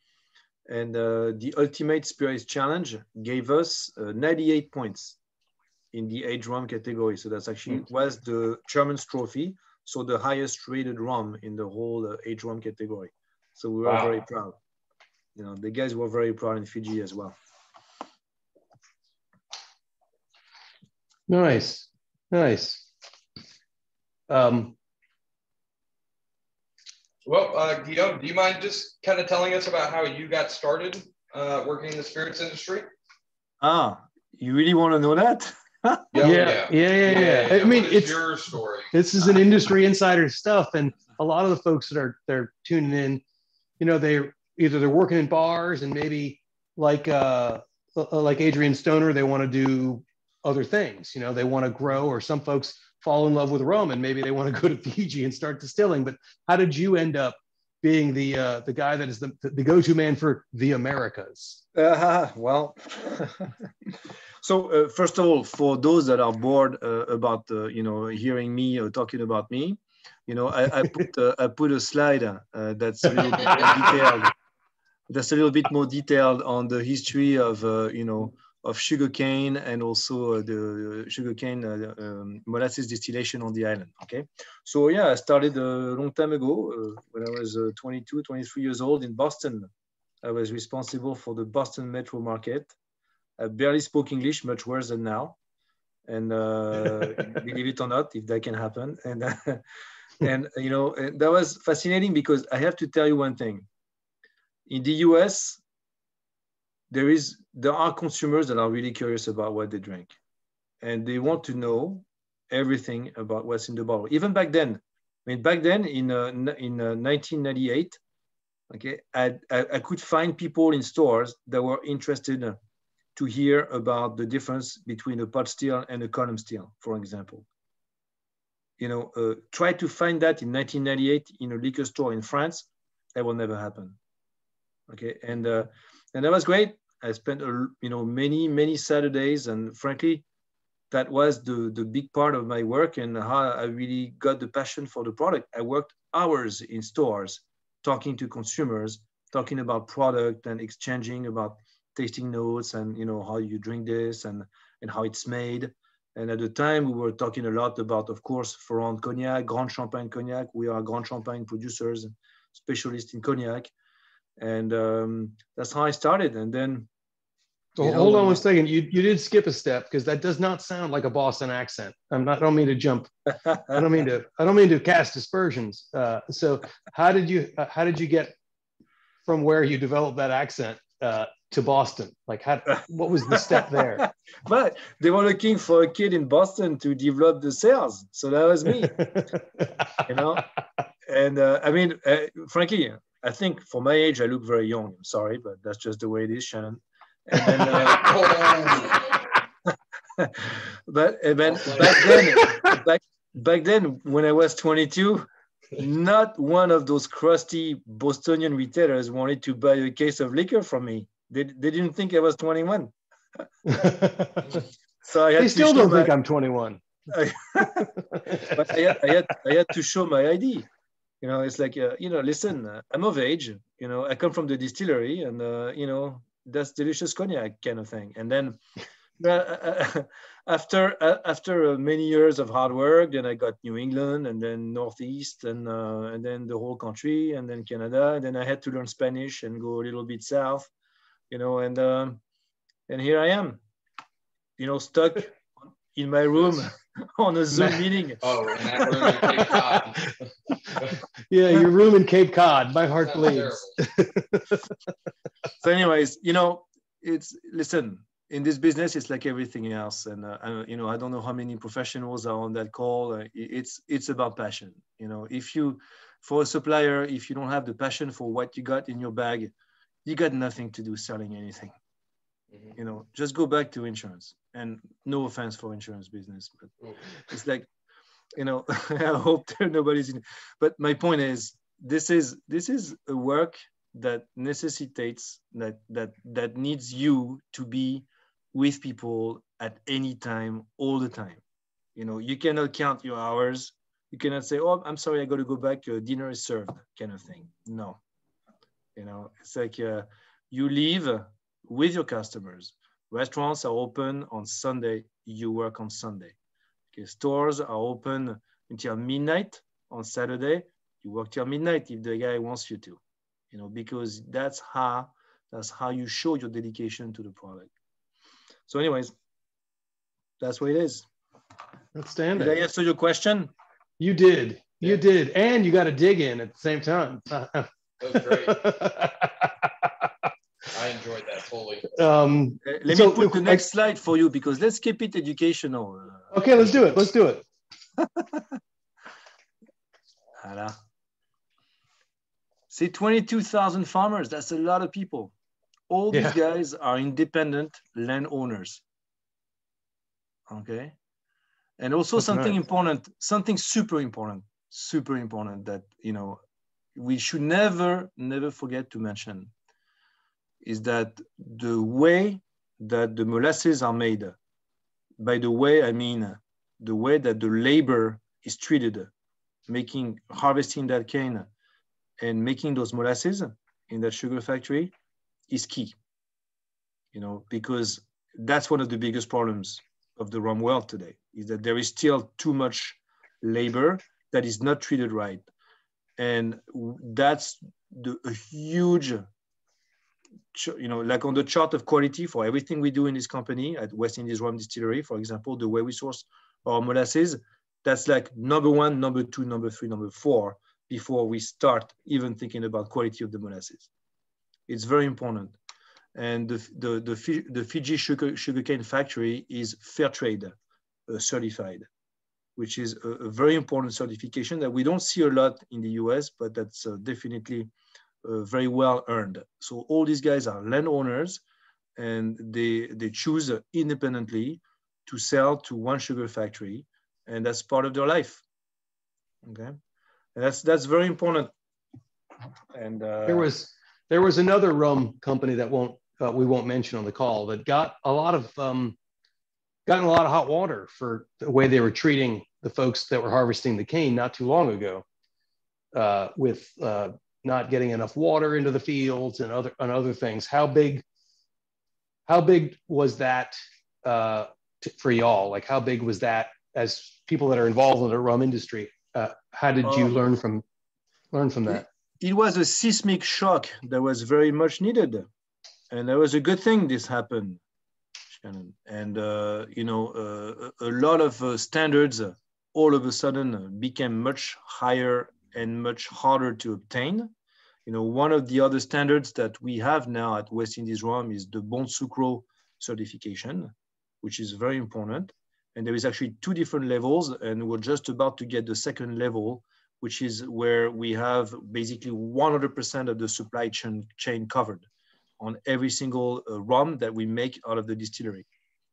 and the Ultimate Spirits Challenge gave us 98 points in the aged rum category. So that's actually was the Chairman's Trophy, so the highest rated rum in the whole aged rum category. So we were very proud. The guys were very proud in Fiji as well. Nice, nice. Well, Guillaume, do you mind just kind of telling us about how you got started working in the spirits industry? You really want to know that? Yeah. I mean, it's your story. This is an industry insider stuff, and a lot of the folks that they're tuning in, they're working in bars, and maybe like Adrian Stoner, they want to do other things. They want to grow, or some folks fall in love with rum and maybe they want to go to Fiji and start distilling. But how did you end up being the guy that is the go-to man for the Americas? Well, so first of all, for those that are bored about hearing me talking about me, I put a slide that's a little bit more detailed. That's a little bit more detailed on the history of of sugarcane and also the sugarcane molasses distillation on the island. Okay, so yeah, I started a long time ago when I was 22, 23 years old in Boston. I was responsible for the Boston metro market. I barely spoke English, much worse than now. And believe it or not, if that can happen. And and that was fascinating because I have to tell you one thing. In the US, there are consumers that are really curious about what they drink, and they want to know everything about what's in the bottle. Even back then, in 1998, okay, I could find people in stores that were interested to hear about the difference between a pot still and a column still, for example. Try to find that in 1998 in a liquor store in France, that will never happen. Okay, and that was great. I spent many Saturdays, and frankly, that was the big part of my work and how I really got the passion for the product. I worked hours in stores, talking to consumers, talking about product and exchanging about tasting notes and how you drink this and how it's made. And at the time, we were talking a lot about, of course, Ferrand Cognac, Grand Champagne Cognac. We are Grand Champagne producers, specialists in Cognac. And that's how I started. And then hold on one second. You did skip a step, because that does not sound like a Boston accent. I don't mean to jump. I don't mean to cast aspersions. So how did you get from where you developed that accent to Boston? Like, what was the step there? But they were looking for a kid in Boston to develop the sales, so that was me. And I mean, frankly, I think for my age, I look very young. I'm sorry, but that's just the way it is, Shannon. And then, back then, when I was 22, not one of those crusty Bostonian retailers wanted to buy a case of liquor from me. They didn't think I was 21. So I had they still don't think I'm 21. But I had to show my ID. It's like, listen, I'm of age, I come from the distillery and, that's delicious cognac kind of thing. And then after many years of hard work, then I got New England and then Northeast and then the whole country and then Canada. And then I had to learn Spanish and go a little bit south, and here I am, stuck in my room on a Zoom meeting. Oh, in that room in Cape Cod. Yeah, your room in Cape Cod. My heart bleeds. So anyways, listen, in this business, it's like everything else. And, you know, I don't know how many professionals are on that call. It's about passion. You know, for a supplier, if you don't have the passion for what you got in your bag, you got nothing to do selling anything. Mm-hmm. You know, just go back to insurance. And no offense for insurance business, but it's like, you know, I hope nobody's in. But my point is, this is a work that necessitates that needs you to be with people at any time, all the time. You know, you cannot count your hours. You cannot say, "Oh, I'm sorry, I got to go back. Dinner is served," kind of thing. No, you know, it's like you leave with your customers. Restaurants are open on Sunday. You work on Sunday. Okay, stores are open until midnight on Saturday. You work till midnight if the guy wants you to. You know, because that's how you show your dedication to the product. So anyways, that's what it is. Outstanding. Did I answer your question? You did. You did. And you got to dig in at the same time. That was great. I enjoyed that totally. Let me put the next slide for you, because let's keep it educational. Okay, let's do it. Let's do it. Voilà. See, 22,000 farmers. That's a lot of people. All these guys are independent landowners. Okay. And also that's something important, something super important that, you know, we should never forget to mention is that the way that the molasses are made, by the way, I mean the way that the labor is treated, harvesting that cane and making those molasses in that sugar factory is key, you know, because that's one of the biggest problems of the rum world today, is that there is still too much labor that is not treated right. And that's a huge, you know, like on the chart of quality for everything we do in this company at West Indies Rum Distillery, for example, the way we source our molasses, that's like number 1, number 2, number 3, number 4, before we start even thinking about quality of the molasses. It's very important. And the Fiji sugarcane factory is fair trade certified, which is a very important certification that we don't see a lot in the US, but that's definitely very well earned. So all these guys are landowners, and they choose independently to sell to one sugar factory, and that's part of their life. Okay, and that's very important. And there was another rum company that we won't mention on the call that got a lot of gotten a lot of hot water for the way they were treating the folks that were harvesting the cane not too long ago, with not getting enough water into the fields and other things. How big was that for y'all? Like, how big was that as people that are involved in the rum industry? How did you learn from that? It was a seismic shock that was very much needed, and that was a good thing this happened, Shannon. And you know, a lot of standards all of a sudden became much higher and much harder to obtain. You know, one of the other standards that we have now at West Indies Rum is the Bon Sucro certification, which is very important. And there is actually 2 different levels, and we're just about to get the second level, which is where we have basically 100% of the supply chain covered on every single rum that we make out of the distillery.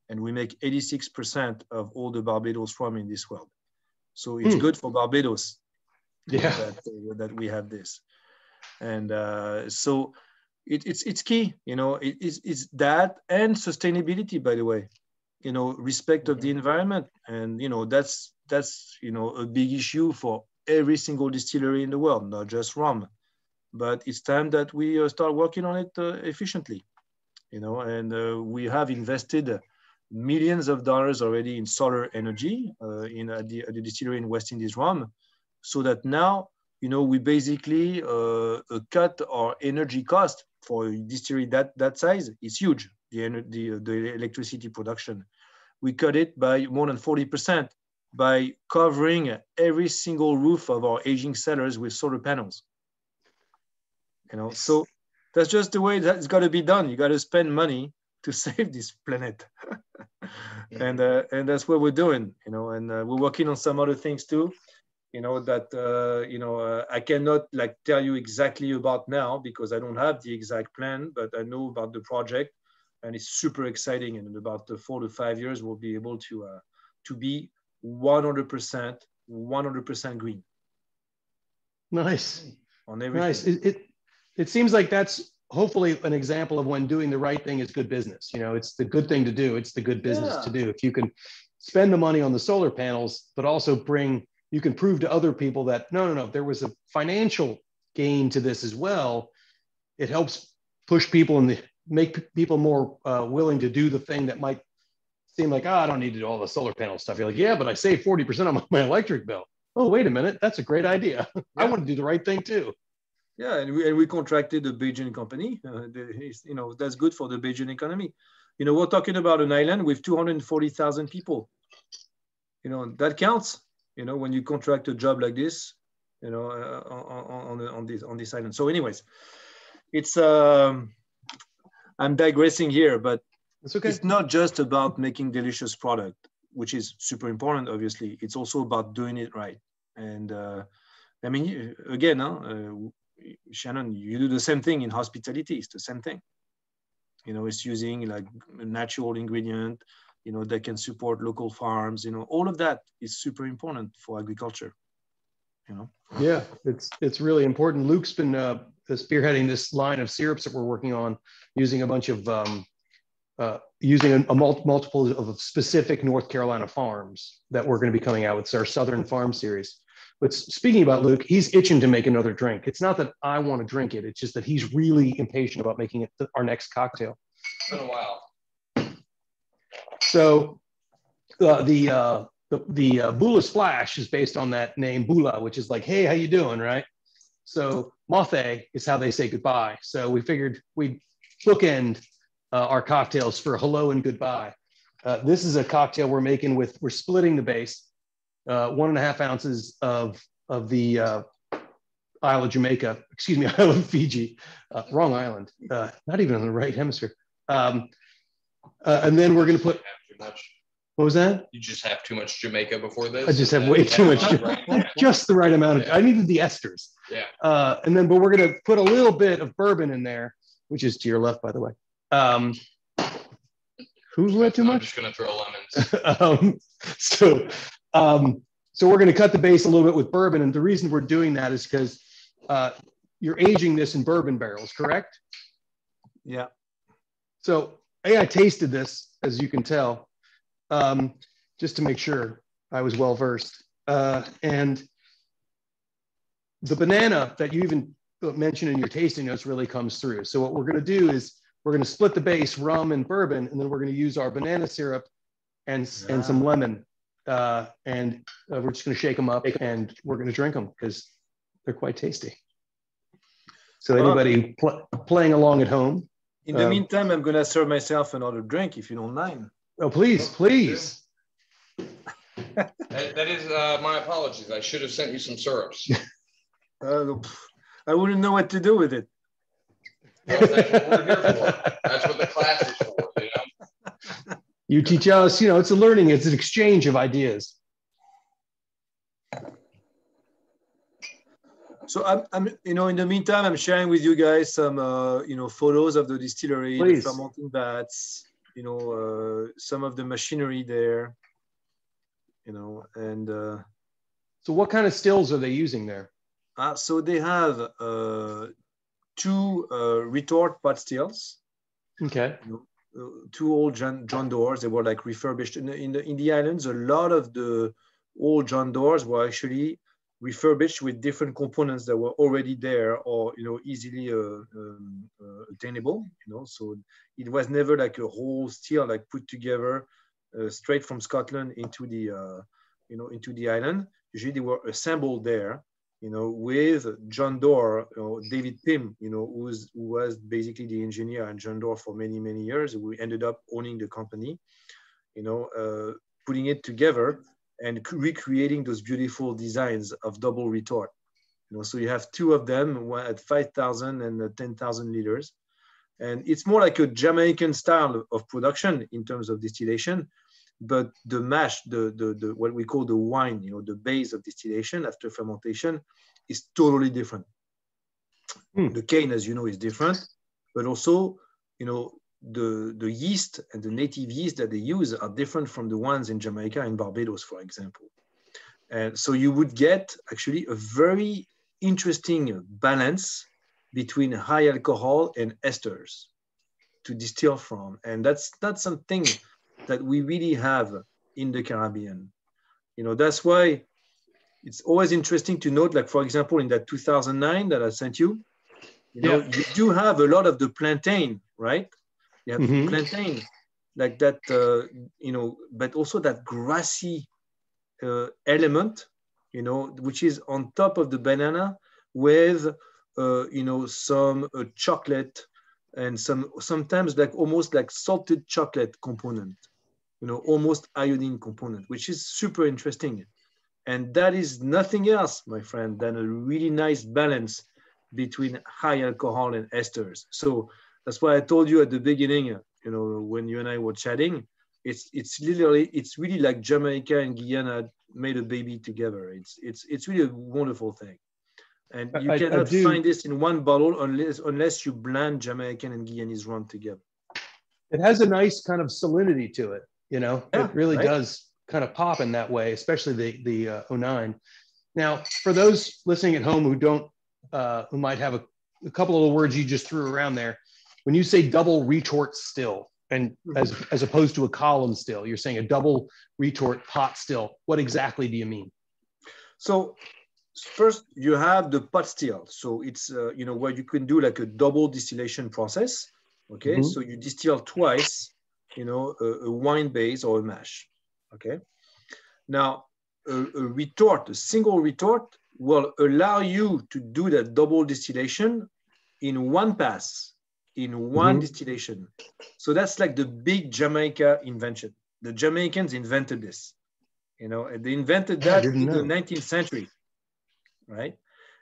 And we make 86% of all the Barbados rum in this world. So it's good for Barbados that we have this. And so it's key, you know, it's that, and sustainability, by the way, you know, respect of the environment. And, you know, that's, you know, a big issue for every single distillery in the world, not just rum. But it's time that we start working on it efficiently, you know, and we have invested millions of dollars already in solar energy at the distillery in West Indies Rum, so that now, you know, we basically cut our energy cost for a distillery that size. It's huge, the electricity production. We cut it by more than 40% by covering every single roof of our aging cellars with solar panels. You know, so that's just the way that's got to be done. You got to spend money to save this planet. And that's what we're doing, you know, and we're working on some other things too, you know, that, I cannot like tell you exactly about now because I don't have the exact plan, but I know about the project and it's super exciting. And in about 4 to 5 years, we'll be able to be 100% green. Nice. On everything. Nice. It seems like that's hopefully an example of when doing the right thing is good business. You know, it's the good thing to do. It's the good business to do. If you can spend the money on the solar panels, but also you can prove to other people that no, there was a financial gain to this as well. It helps push people and make people more willing to do the thing that might seem like, I don't need to do all the solar panel stuff. You're like, yeah, but I save 40% on my electric bill. Oh, wait a minute. That's a great idea. Yeah. I want to do the right thing too. Yeah, and we contracted a Belgian company. That's good for the Belgian economy. You know, we're talking about an island with 240,000 people. You know, that counts. You know, when you contract a job like this, you know, on this island. So, anyways, it's I'm digressing here, but it's okay. It's not just about making delicious product, which is super important. Obviously, it's also about doing it right. And I mean, again, Shannon, you do the same thing in hospitality. It's the same thing. You know, it's using like natural ingredient, you know, that can support local farms. You know, all of that is super important for agriculture. You know. Yeah, it's really important. Luke's been spearheading this line of syrups that we're working on, using a bunch of using a multiple of specific North Carolina farms that we're going to be coming out with. It's our Southern Farm series. But speaking about Luke, he's itching to make another drink. It's not that I want to drink it. It's just that he's really impatient about making it our next cocktail. It's been a while. So the Bula Splash is based on that name Bula, which is like, hey, how you doing, right? So Mothe is how they say goodbye. So we figured we'd bookend our cocktails for hello and goodbye. This is a cocktail we're making we're splitting the base. 1.5 ounces of the Isle of Jamaica, excuse me, Isle of Fiji, wrong island, not even in the right hemisphere. And then we're going to put, too much. What was that? You just have too much Jamaica before this? I just have way too much, just the right amount of, I needed the esters. Yeah. But we're going to put a little bit of bourbon in there, which is to your left, by the way. Who had too much? I'm just going to throw lemons. So we're going to cut the base a little bit with bourbon. And the reason we're doing that is because you're aging this in bourbon barrels, correct? Yeah. So I tasted this, as you can tell, just to make sure I was well versed. And the banana that you even mentioned in your tasting notes really comes through. So what we're going to do is we're going to split the base, rum and bourbon, and then we're going to use our banana syrup and some lemon. And we're just going to shake them up and we're going to drink them because they're quite tasty. So anybody playing along at home. In the meantime, I'm going to serve myself another drink if you don't mind. Oh, please, please. That is my apologies. I should have sent you some syrups. I wouldn't know what to do with it. Well, that's what we're here for. That's what the class is for, you know? You teach us, you know, it's it's an exchange of ideas. So I'm in the meantime, I'm sharing with you guys some, photos of the distillery, the fermenting vats, some of the machinery there, and. So what kind of stills are they using there? So they have 2 retort pot stills. Okay. 2 old John Doors. They were like refurbished in the islands. A lot of the old John Doors were actually refurbished with different components that were already there or easily attainable. So it was never like a whole still like put together straight from Scotland into the island. Usually they were assembled there. With John Doerr, David Pym, who was basically the engineer at John Doerr for many, many years. We ended up owning the company, putting it together and recreating those beautiful designs of double retort. So you have 2 of them, one at 5,000 and 10,000 liters. And it's more like a Jamaican style of production in terms of distillation, but the mash, the what we call the wine, you know, the base of distillation after fermentation is totally different. The cane, as you know, is different, but also, you know, the yeast and the native yeast that they use are different from the ones in Jamaica and Barbados, for example. And so you would get actually a very interesting balance between high alcohol and esters to distill from. And that's something that we really have in the Caribbean. You know, that's why it's always interesting to note, like, for example, in that 2009 that I sent you, you know, you do have a lot of the plantain, right? You have plantain like that, you know, but also that grassy element, you know, which is on top of the banana with, you know, some chocolate and sometimes like almost like salted chocolate component, you know, almost iodine component, which is super interesting. And that is nothing else, my friend, than a really nice balance between high alcohol and esters. So that's why I told you at the beginning, you know, when you and I were chatting, it's really like Jamaica and Guyana made a baby together. It's really a wonderful thing. And you cannot find this in one bottle unless you blend Jamaican and Guyanese rum together. It has a nice kind of salinity to it, you know. It really does kind of pop in that way, especially the 09. Now, for those listening at home who don't, who might have a couple of the words you just threw around there, when you say double retort still, and as opposed to a column still, you're saying a double retort pot still. What exactly do you mean? So first, you have the pot still. So it's, you know, where you can do like a double distillation process. Okay, so you distill twice, you know, a wine base or a mash. Okay, now a single retort will allow you to do that double distillation in one pass, in one distillation. So that's like the big Jamaica invention. The Jamaicans invented this, you know, and they invented that in the 19th century, right?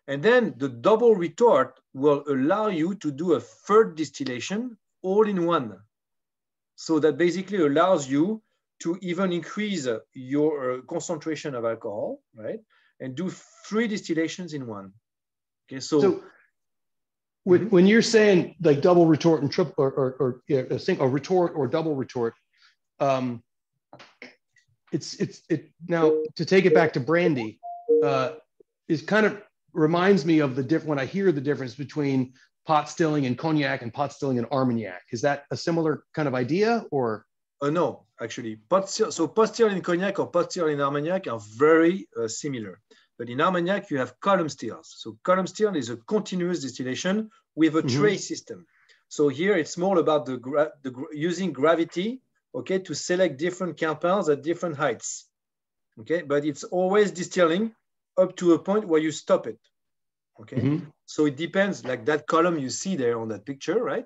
And then the double retort will allow you to do a third distillation all in one. So that basically allows you to even increase your concentration of alcohol, right? And do 3 distillations in one. Okay, so when you're saying like double retort and triple or a retort or double retort, it now to take it back to brandy, it kind of reminds me of the different when I hear the difference between pot stilling and cognac and pot stilling and Armagnac. Is that a similar kind of idea or? No, actually, pot still in cognac or pot still in Armagnac are very similar. But in Armagnac, you have column stills. So column still is a continuous distillation with a tray system. So here it's more about using gravity, okay, to select different compounds at different heights. Okay, but it's always distilling up to a point where you stop it. Okay, so it depends, like that column you see there on that picture, right?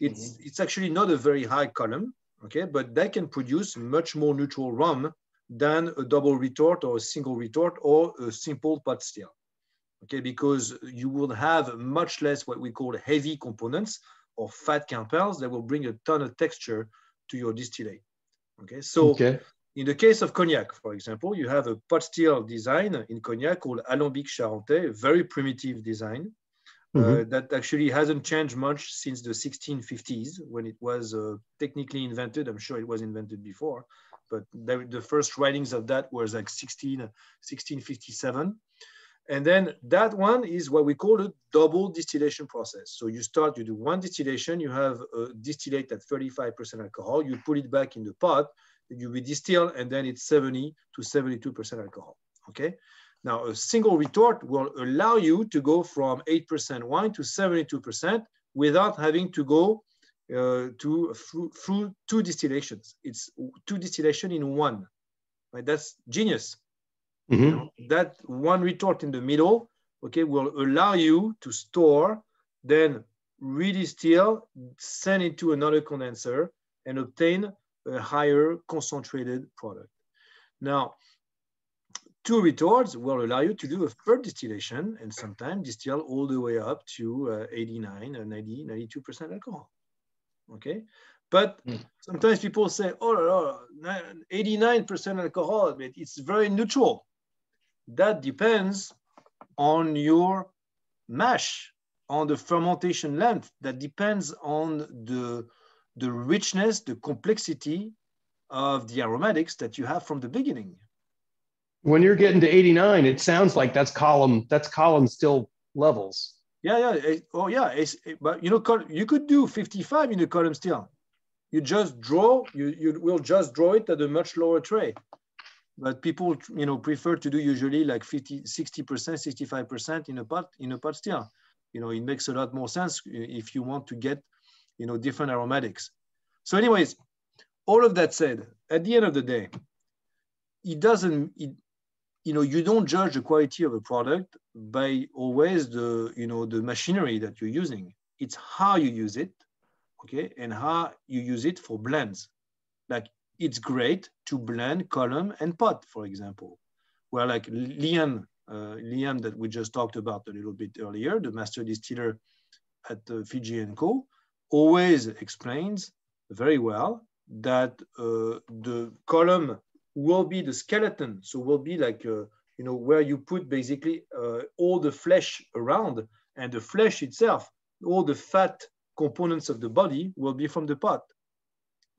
It's actually not a very high column, okay, but that can produce much more neutral rum than a double retort or a single retort or a simple pot still, okay, because you will have much less what we call heavy components or fat compounds that will bring a ton of texture to your distillate. Okay, so in the case of cognac, for example, you have a pot still design in cognac called Alambic Charentais, a very primitive design that actually hasn't changed much since the 1650s when it was technically invented. I'm sure it was invented before, but the first writings of that was like 1657. And then that one is what we call a double distillation process. So you do one distillation, you have a distillate at 35% alcohol, you put it back in the pot, you redistill, and then it's 70 to 72% alcohol, okay? Now, a single retort will allow you to go from 8% wine to 72% without having to go through 2 distillations. It's 2 distillation in one, right? That's genius. You know, that one retort in the middle, okay, will allow you to store, then redistill, send it to another condenser, and obtain a higher concentrated product. Now, 2 retorts will allow you to do a third distillation and sometimes distill all the way up to 89 or 90, 92% alcohol. okay? But sometimes people say, oh, 89% alcohol, but it's very neutral. That depends on your mash, on the fermentation length. That depends on the richness, the complexity of the aromatics that you have from the beginning. When you're getting to 89, it sounds like that's column still levels. Yeah. Oh, yeah. But you know, you could do 55 in the column still. You just draw. You will just draw it at a much lower tray. But people, you know, prefer to do usually like 50, 60%, 65% in a pot still. You know, it makes a lot more sense if you want to get, you know, different aromatics. So, anyways, all of that said, at the end of the day, you know, you don't judge the quality of a product by always the machinery that you're using. It's how you use it, okay, and how you use it for blends. Like, it's great to blend column and pot, for example, where like Liam that we just talked about a little bit earlier, the master distiller at Fiji & Co., always explains very well that the column will be the skeleton, so will be like you know, where you put basically all the flesh around, and the flesh itself, all the fat components of the body will be from the pot.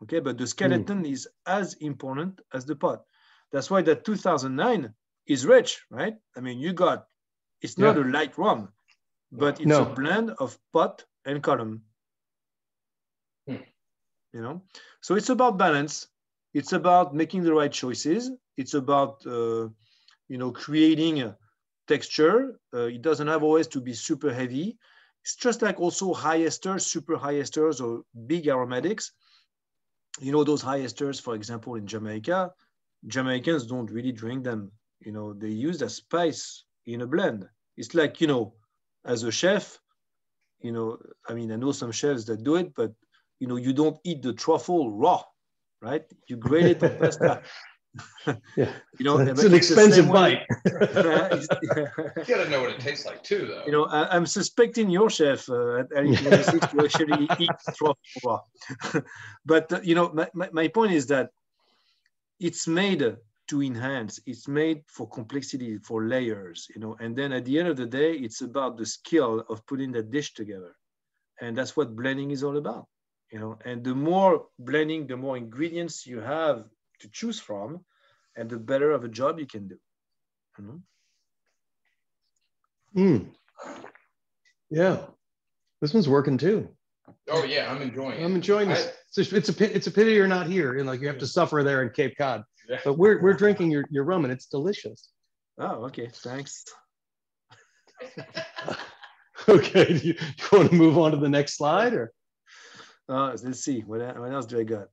Okay, but the skeleton is as important as the pot. That's why that 2009 is rich, right? I mean, it's not a light rum, but it's a blend of pot and column. You know, so it's about balance. It's about making the right choices. It's about you know, creating a texture. It doesn't have always to be super heavy. It's just like also high esters, super high esters, or big aromatics. You know, those high esters, for example, in Jamaica, Jamaicans don't really drink them. You know, they use as spice in a blend. It's like, you know, as a chef, you know, I mean, I know some chefs that do it, but, you know, you don't eat the truffle raw, right? You grate it on pasta. Yeah, you know, it's an expensive bite. You gotta know what it tastes like too, though. You know, I'm suspecting your chef at Elite 26 to actually eat truffle raw. But you know, my point is that it's made to enhance. It's made for complexity, for layers. You know, and then at the end of the day, it's about the skill of putting that dish together, and that's what blending is all about. You know, and the more blending, the more ingredients you have to choose from, and the better of a job you can do. Yeah, this one's working too. Oh yeah, I'm enjoying it. I'm enjoying this. It's a pity you're not here, and like you have to suffer there in Cape Cod. Yeah. But we're drinking your rum, and it's delicious. Oh, okay, thanks. Okay, do you want to move on to the next slide, or? Let's see. What else do I got?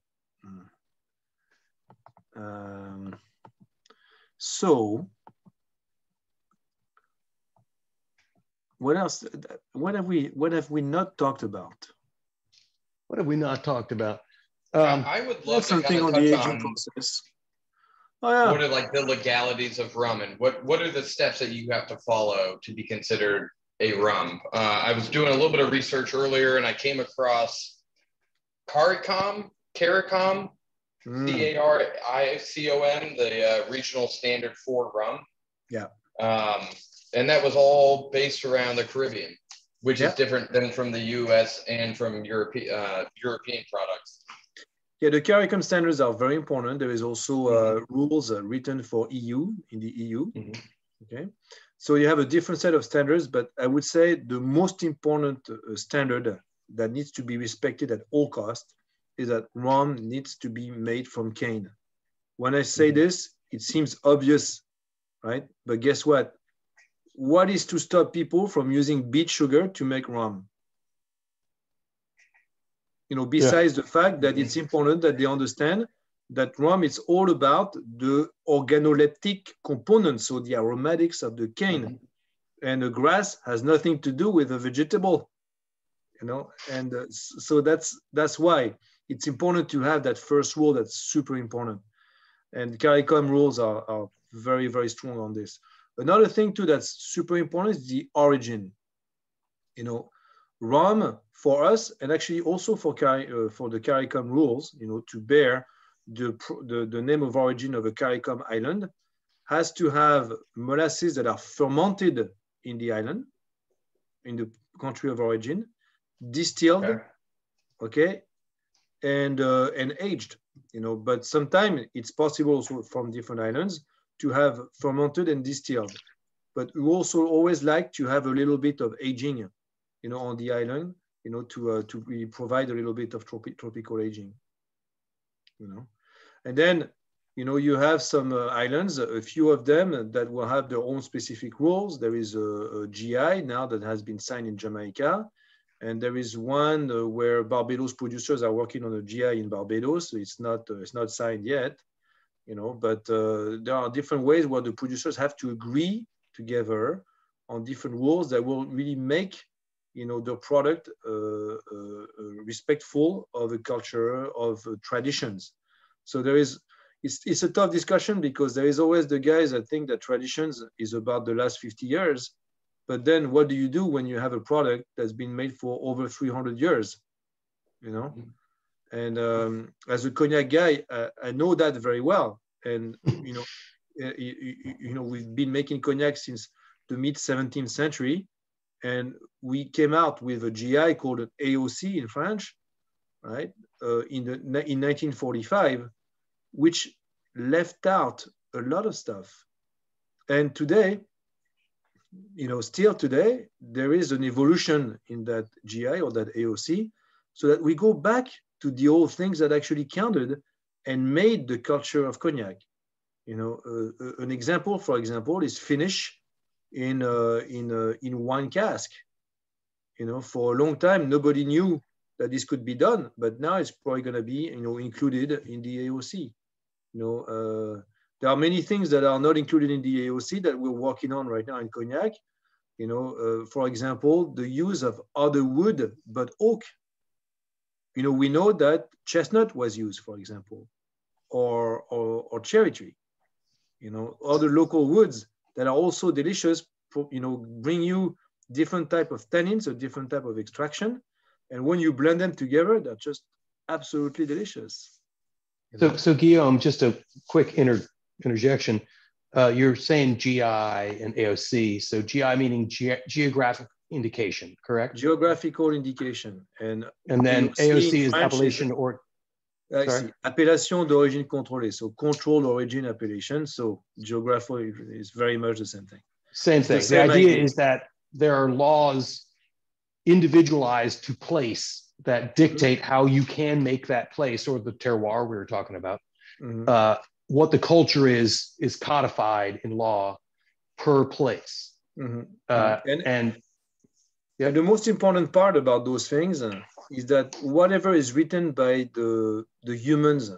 So, what else? What have we not talked about? What have we not talked about? I would love something on the aging process. Oh, yeah. What are like the legalities of rum, and what are the steps that you have to follow to be considered a rum? I was doing a little bit of research earlier, and I came across CARICOM, CARICOM, the regional standard for rum. Yeah. And that was all based around the Caribbean, which is different than from the US and from European products. Yeah, the CARICOM standards are very important. There is also rules written for EU, in the EU. Okay. So you have a different set of standards, but I would say the most important standard that needs to be respected at all costs is that rum needs to be made from cane. When I say this, it seems obvious, right? But guess what? What is to stop people from using beet sugar to make rum? You know, besides the fact that it's important that they understand that rum is all about the organoleptic components, so the aromatics of the cane. And the grass has nothing to do with the vegetable, you know? And so that's why it's important to have that first rule. That's super important. And CARICOM rules are very, very strong on this. Another thing too that's super important is the origin. You know, rum for us, and actually also for the CARICOM rules, to bear the name of origin of a CARICOM island, has to have molasses that are fermented in the island, in the country of origin, distilled, okay, and aged, but sometimes it's possible also from different islands to have fermented and distilled. But we also always like to have a little bit of aging, on the island, to really provide a little bit of tropical aging, And then, you have some islands, a few of them that will have their own specific rules. There is a GI now that has been signed in Jamaica. And there is one where Barbados producers are working on a GI in Barbados. So it's not signed yet, but there are different ways where the producers have to agree together on different rules that will really make, the product respectful of the culture, of traditions. So it's a tough discussion because there is always the guys that think that traditions is about the last 50 years. But then what do you do when you have a product that's been made for over 300 years, And as a cognac guy, I know that very well. And, we've been making cognac since the mid 17th century. And we came out with a GI called an AOC in French, right? In 1945, which left out a lot of stuff. And today, still today, there is an evolution in that GI or that AOC, so that we go back to the old things that actually counted and made the culture of cognac. An example, for example, is finish in wine cask. For a long time, nobody knew that this could be done, but now it's probably going to be, included in the AOC. There are many things that are not included in the AOC that we're working on right now in cognac. For example, the use of other wood but oak. We know that chestnut was used, for example, or cherry tree. Other local woods that are also delicious. Bring you different type of tannins or different type of extraction, and when you blend them together, they're just absolutely delicious. So Guillaume, just a quick interjection. You're saying GI and AOC. So GI meaning geographic indication, correct? Geographical indication. And then AOC is appellation or... Sorry? Appellation d'origine contrôlée. So controlled origin appellation. So geographical is very much the same thing. Same thing. The idea is that there are laws individualized to place that dictate how you can make that place, or the terroir we were talking about. What the culture is codified in law per place. And the most important part about those things is that whatever is written by the humans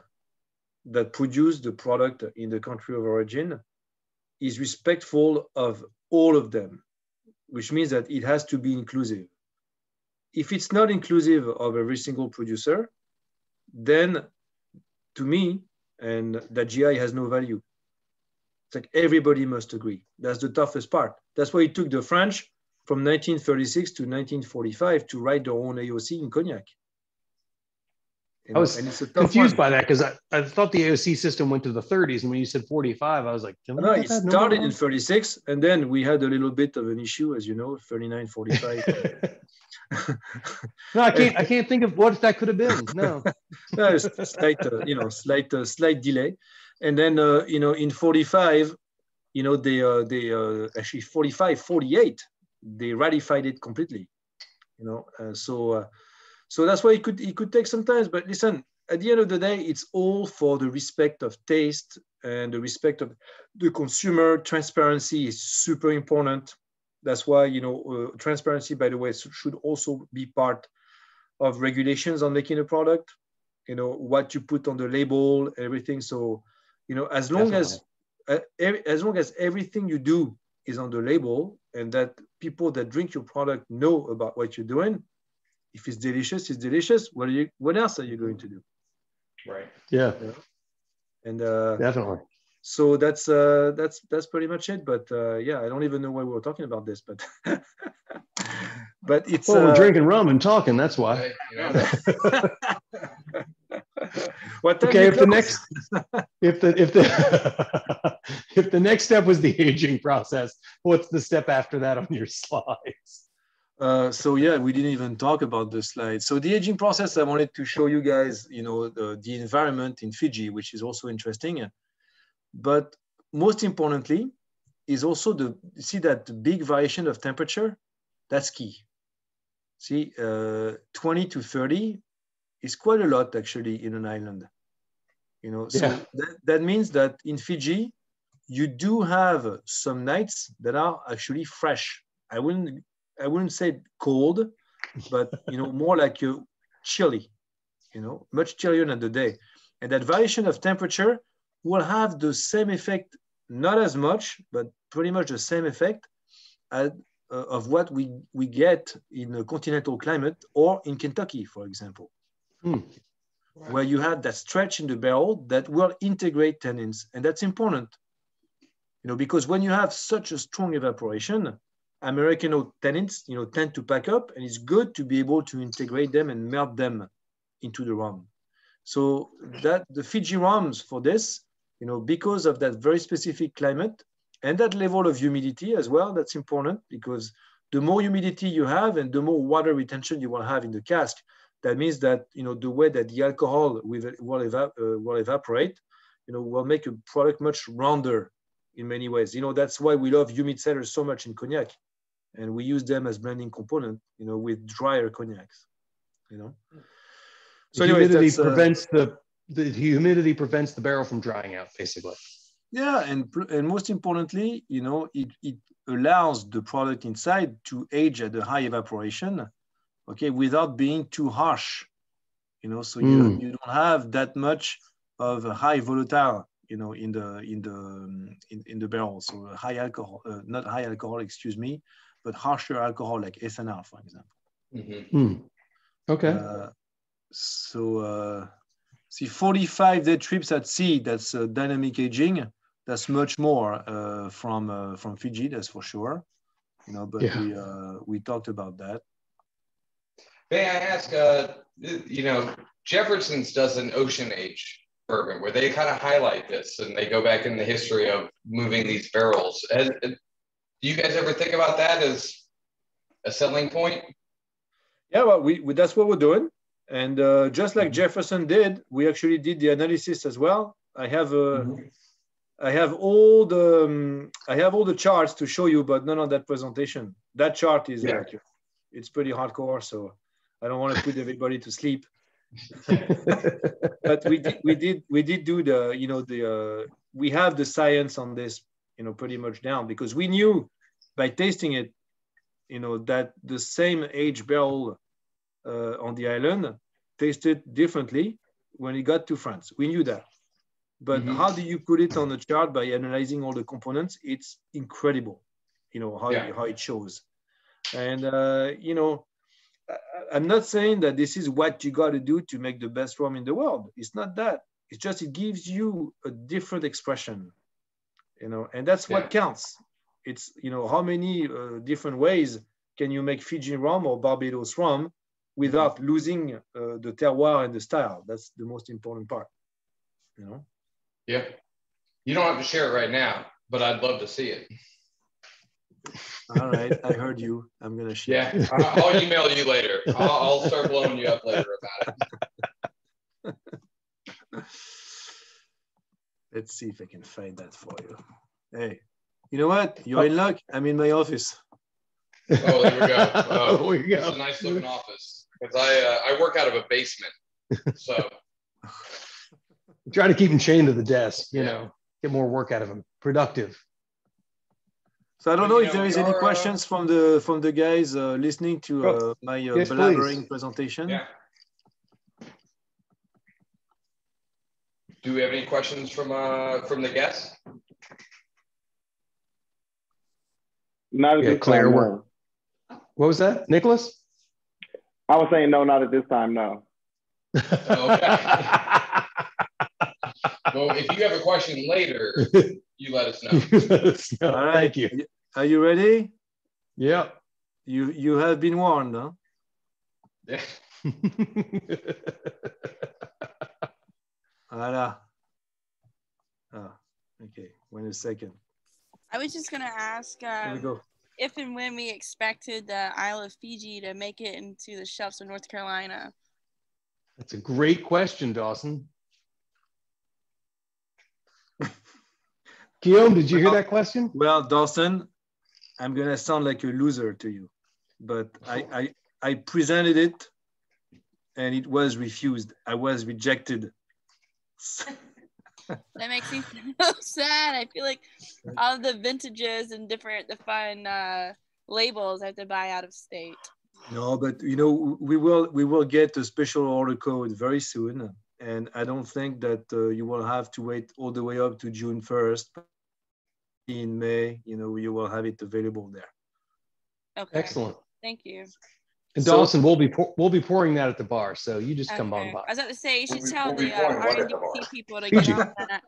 that produce the product in the country of origin is respectful of all of them, which means that it has to be inclusive. If it's not inclusive of every single producer, then to me, and that GI has no value. It's like everybody must agree. That's the toughest part. That's why it took the French from 1936 to 1945 to write their own AOC in cognac. I was confused by that because I thought the AOC system went to the 30s, and when you said 45, I was like, no, it started in 36, and then we had a little bit of an issue, as you know, 39, 45. No, I can't think of what that could have been. No, no, slight delay, and then in 45, they actually 45, 48, they ratified it completely. So that's why it could take some time. But listen, at the end of the day, it's all for the respect of taste and the respect of the consumer. Transparency is super important. That's why, transparency, by the way, should also be part of regulations on making a product, what you put on the label, everything. So, as long as everything you do is on the label and that people that drink your product know about what you're doing, if it's delicious, it's delicious. What else are you going to do? Right. Yeah. And definitely. So that's pretty much it. But I don't even know why we were talking about this. But But it's we're drinking rum and talking. That's why. You know? What time Okay, you if the close? if the next step was the aging process, what's the step after that on your slides? So yeah, we didn't even talk about the slide. So the aging process, I wanted to show you guys, you know, the environment in Fiji, which is also interesting. But most importantly, is also see that big variation of temperature. That's key. See, 20 to 30 is quite a lot actually in an island. You know, so that means that in Fiji, you do have some nights that are actually fresh. I wouldn't say cold, but you know, more like chilly, you know, much chillier than the day. And that variation of temperature will have the same effect, not as much, but pretty much the same effect of what we get in a continental climate or in Kentucky, for example, where you have that stretch in the barrel that will integrate tannins. And that's important, you know, because when you have such a strong evaporation, Americano tannins, you know, tend to pack up, and it's good to be able to integrate them and melt them into the rum. So that the Fiji rums for this, you know, because of that very specific climate and that level of humidity as well, that's important, because the more humidity you have and the more water retention you will have in the cask, that means that, you know, the way that the alcohol will evaporate, you know, will make a product much rounder in many ways. You know, that's why we love humid cellars so much in cognac, and we use them as blending component, you know, with drier cognacs, you know. So anyways, the humidity prevents the barrel from drying out, basically. Yeah, and most importantly, you know, it allows the product inside to age at a high evaporation, okay, without being too harsh, you know. So you don't have that much of a high volatile, you know, in the barrel. So high alcohol, not high alcohol, excuse me, but harsher alcohol like ethanol, for example. Okay. See, 45-day trips at sea, that's dynamic aging. That's much more from Fiji, that's for sure. You know, but we talked about that. May I ask, you know, Jefferson's does an ocean age bourbon where they kind of highlight this and they go back in the history of moving these barrels. Do you guys ever think about that as a selling point? Yeah, well, that's what we're doing. And just like Jefferson did, we actually did the analysis as well. I have all the charts to show you, but none on that presentation. That chart is it's pretty hardcore, so I don't want to put everybody to sleep. But we did do the, you know, we have the science on this, you know, pretty much down, because we knew by tasting it, you know, that the same age barrel on the island tasted differently when it got to France. We knew that. But how do you put it on the chart? By analyzing all the components. It's incredible, you know, how it shows. And, you know, I'm not saying that this is what you got to do to make the best rum in the world. It's not that. It's just it gives you a different expression, you know, and that's what counts. It's, you know, how many different ways can you make Fijian rum or Barbados rum without losing the terroir and the style? That's the most important part, you know? Yeah. You don't have to share it right now, but I'd love to see it. All right, I heard you. I'm going to share. Yeah, I'll email you later. I'll start blowing you up later about it. Let's see if I can find that for you. Hey, you know what? You're in luck. I'm in my office. Oh, there we go. Oh, there we go. It's a nice looking office. Because I work out of a basement. So try to keep him chained to the desk, you know, get more work out of him. Productive. So I don't know if there is any questions from the guys listening to my blabbering presentation. Yeah. Do we have any questions from the guests? Not at this Claire, time, no. What was that, Nicholas? I was saying no, not at this time, no. Okay. Well, if you have a question later, you let us know. All right. Thank you. Are you ready? Yeah. You have been warned, huh? Yeah. Voilà. Ah, okay. Wait a second. I was just gonna ask Here we go. if and when we expected the Isle of Fiji to make it into the shelves of North Carolina. That's a great question, Dawson. Guillaume, did you hear that question? Well, Dawson, I'm gonna sound like a loser to you, but I presented it and it was refused. I was rejected. That makes me so sad. I feel like all the vintages and the fun labels I have to buy out of state. No, but you know, we will get a special order code very soon, and I don't think that you will have to wait all the way up to June 1st. In May, you know, you will have it available there. Okay. Excellent. Thank you. And Dawson, we'll be pouring that at the bar, so you just come on by. I was about to say, you should tell we'll be the pouring what at the R&D bar? people to Fiji. get on that.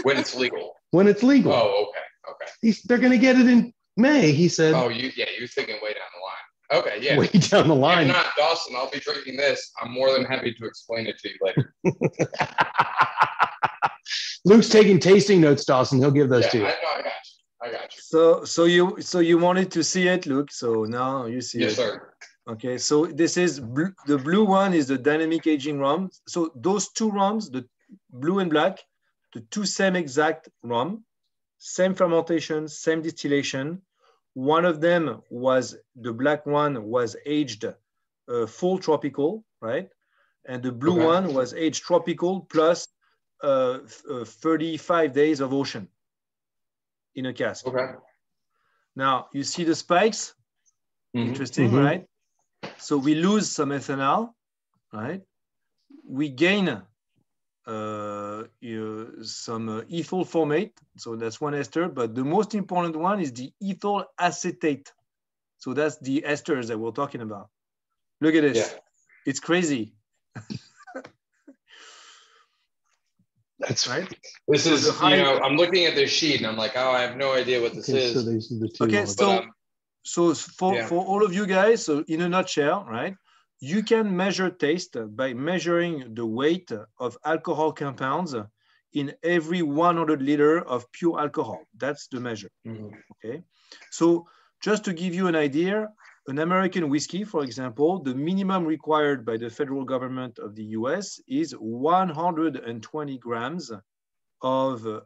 When it's legal. When it's legal. Oh, okay. They're going to get it in May, he said. Oh, you're thinking way down the line. Okay, yeah. Way down the line. If not, Dawson, I'll be drinking this. I'm more than happy to explain it to you later. Luke's taking tasting notes, Dawson. He'll give those to you. I got you. So you wanted to see it, Luke. So now you see it. Yes, sir. Okay, so this is the blue one is the dynamic aging rum. So those two rums, the blue and black, the two same exact rum, same fermentation, same distillation. One of them was, the black one was aged full tropical, right? And the blue one was aged tropical plus 35 days of ocean in a cask. Okay. Now you see the spikes. Interesting, right? So we lose some ethanol, right? We gain some ethyl formate. So that's one ester, but the most important one is the ethyl acetate. So that's the esters that we're talking about. Look at this. Yeah. It's crazy. That's right. This is, I'm looking at this sheet and I'm like, oh, I have no idea what this is. So these are the two. Okay, so for all of you guys, so in a nutshell, right, you can measure taste by measuring the weight of alcohol compounds in every 100 liter of pure alcohol. That's the measure. Okay, so just to give you an idea, an American whiskey, for example, the minimum required by the federal government of the US is 120 grams of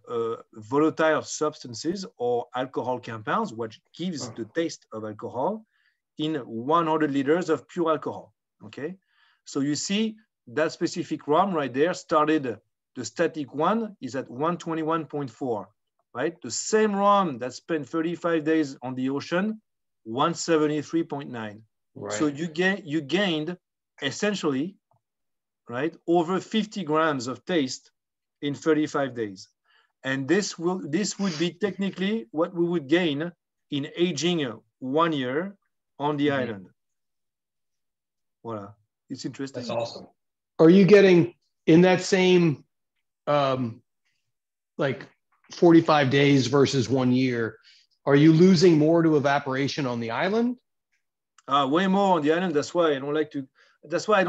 volatile substances or alcohol compounds, which gives the taste of alcohol in 100 liters of pure alcohol, okay? So you see that specific rum right there started, the static one is at 121.4, right? The same rum that spent 35 days on the ocean, 173.9. Right. So you gained essentially, right, over 50 grams of taste in 35 days. And this would be technically what we would gain in aging 1 year on the island. Voilà. It's interesting. That's awesome. Are you getting in that same like 45 days versus 1 year, are you losing more to evaporation on the island? Way more on the island. That's why I don't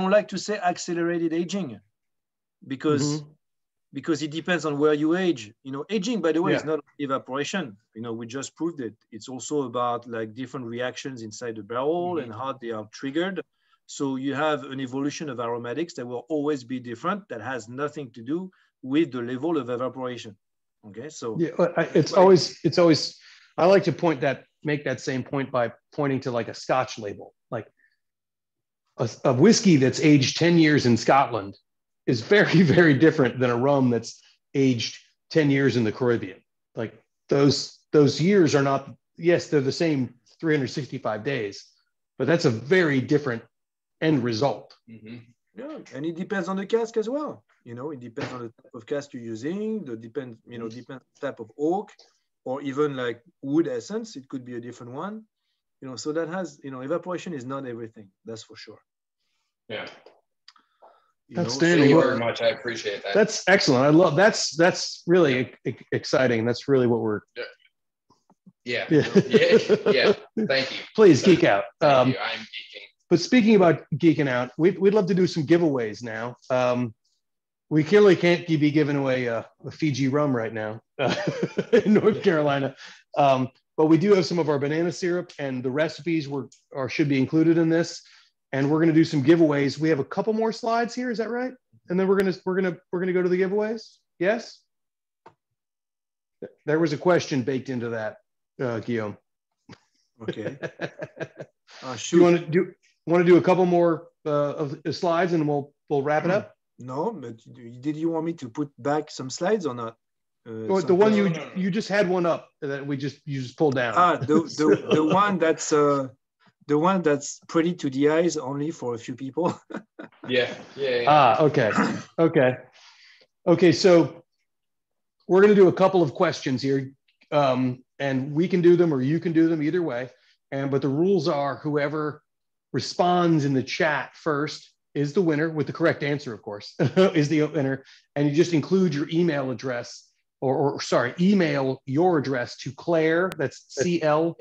like to say accelerated aging, because it depends on where you age. You know, aging, by the way, is not evaporation. You know, we just proved it. It's also about like different reactions inside the barrel and how they are triggered. So you have an evolution of aromatics that will always be different. That has nothing to do with the level of evaporation. Okay, so it's always. I like to make that same point by pointing to like a Scotch label, like a whiskey that's aged 10 years in Scotland is very, very different than a rum that's aged 10 years in the Caribbean. Like those years are not, yes, they're the same 365 days, but that's a very different end result. Yeah, and it depends on the cask as well. You know, it depends on the type of cask you're using, depends type of oak, or even like wood essence. It could be a different one. You know, so that has, evaporation is not everything. That's for sure. Yeah. Outstanding. Thank you very much. I appreciate that. That's excellent. I love that's really exciting. That's really what we're Yeah. Yeah. Yeah. Thank you. Please geek out. Thank you. I'm geeking. But speaking about geeking out, we'd love to do some giveaways now. We clearly can't be giving away a Fiji rum right now in North Carolina. But we do have some of our banana syrup, and the recipes should be included in this. And we're going to do some giveaways. We have a couple more slides here. Is that right? And then we're going to go to the giveaways. Yes. There was a question baked into that, Guillaume. Okay. You want to do a couple more of the slides, and we'll wrap it up? No, but did you want me to put back some slides or not? The one you just had one up that you just pulled down. The one that's pretty to the eyes only for a few people. Yeah. Okay. So we're going to do a couple of questions here, and we can do them or you can do them either way. But the rules are whoever responds in the chat first is the winner, with the correct answer, of course, is the winner. And you just include your email address, email your address to Claire, that's CLAIRE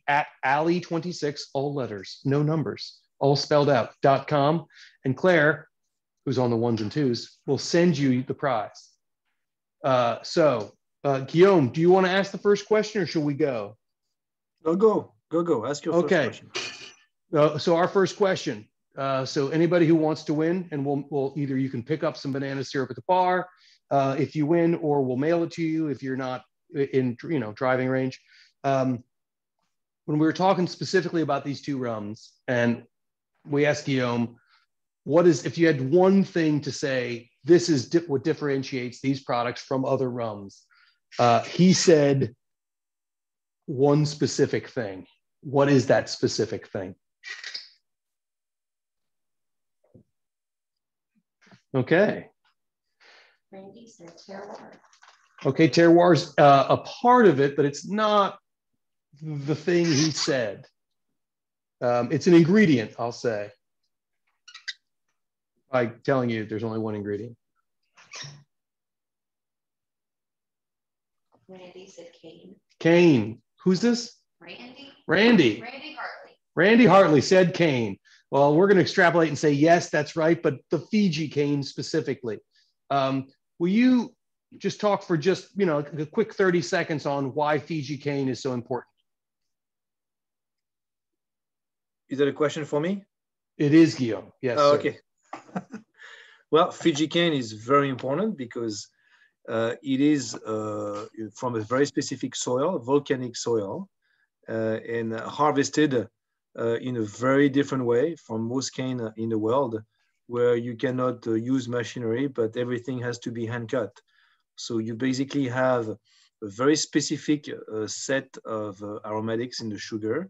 at alley26, all letters, no numbers, all spelled out, .com. And Claire, who's on the ones and twos, will send you the prize. Guillaume, do you want to ask the first question, or should we go? Go. Ask your first question. So our first question. So anybody who wants to win, and we'll either you can pick up some banana syrup at the bar if you win, or we'll mail it to you if you're not in driving range. When we were talking specifically about these two rums, and we asked Guillaume, if you had one thing to say, this is what differentiates these products from other rums. He said one specific thing. What is that specific thing? Okay. Randy said terroir. Okay, terroir's a part of it, but it's not the thing he said. It's an ingredient, I'll say, by telling you there's only one ingredient. Randy said cane. Cane. Who's this? Randy. Randy Hartley. Randy Hartley said cane. Well, we're going to extrapolate and say, yes, that's right, but the Fiji cane specifically. Will you just talk for a quick 30 seconds on why Fiji cane is so important? Is that a question for me? It is, Guillaume. Yes, oh, sir. Okay. Well, Fiji cane is very important because it is from a very specific soil, volcanic soil, and harvested in a very different way from most cane in the world, where you cannot use machinery, but everything has to be hand cut. So you basically have a very specific set of aromatics in the sugar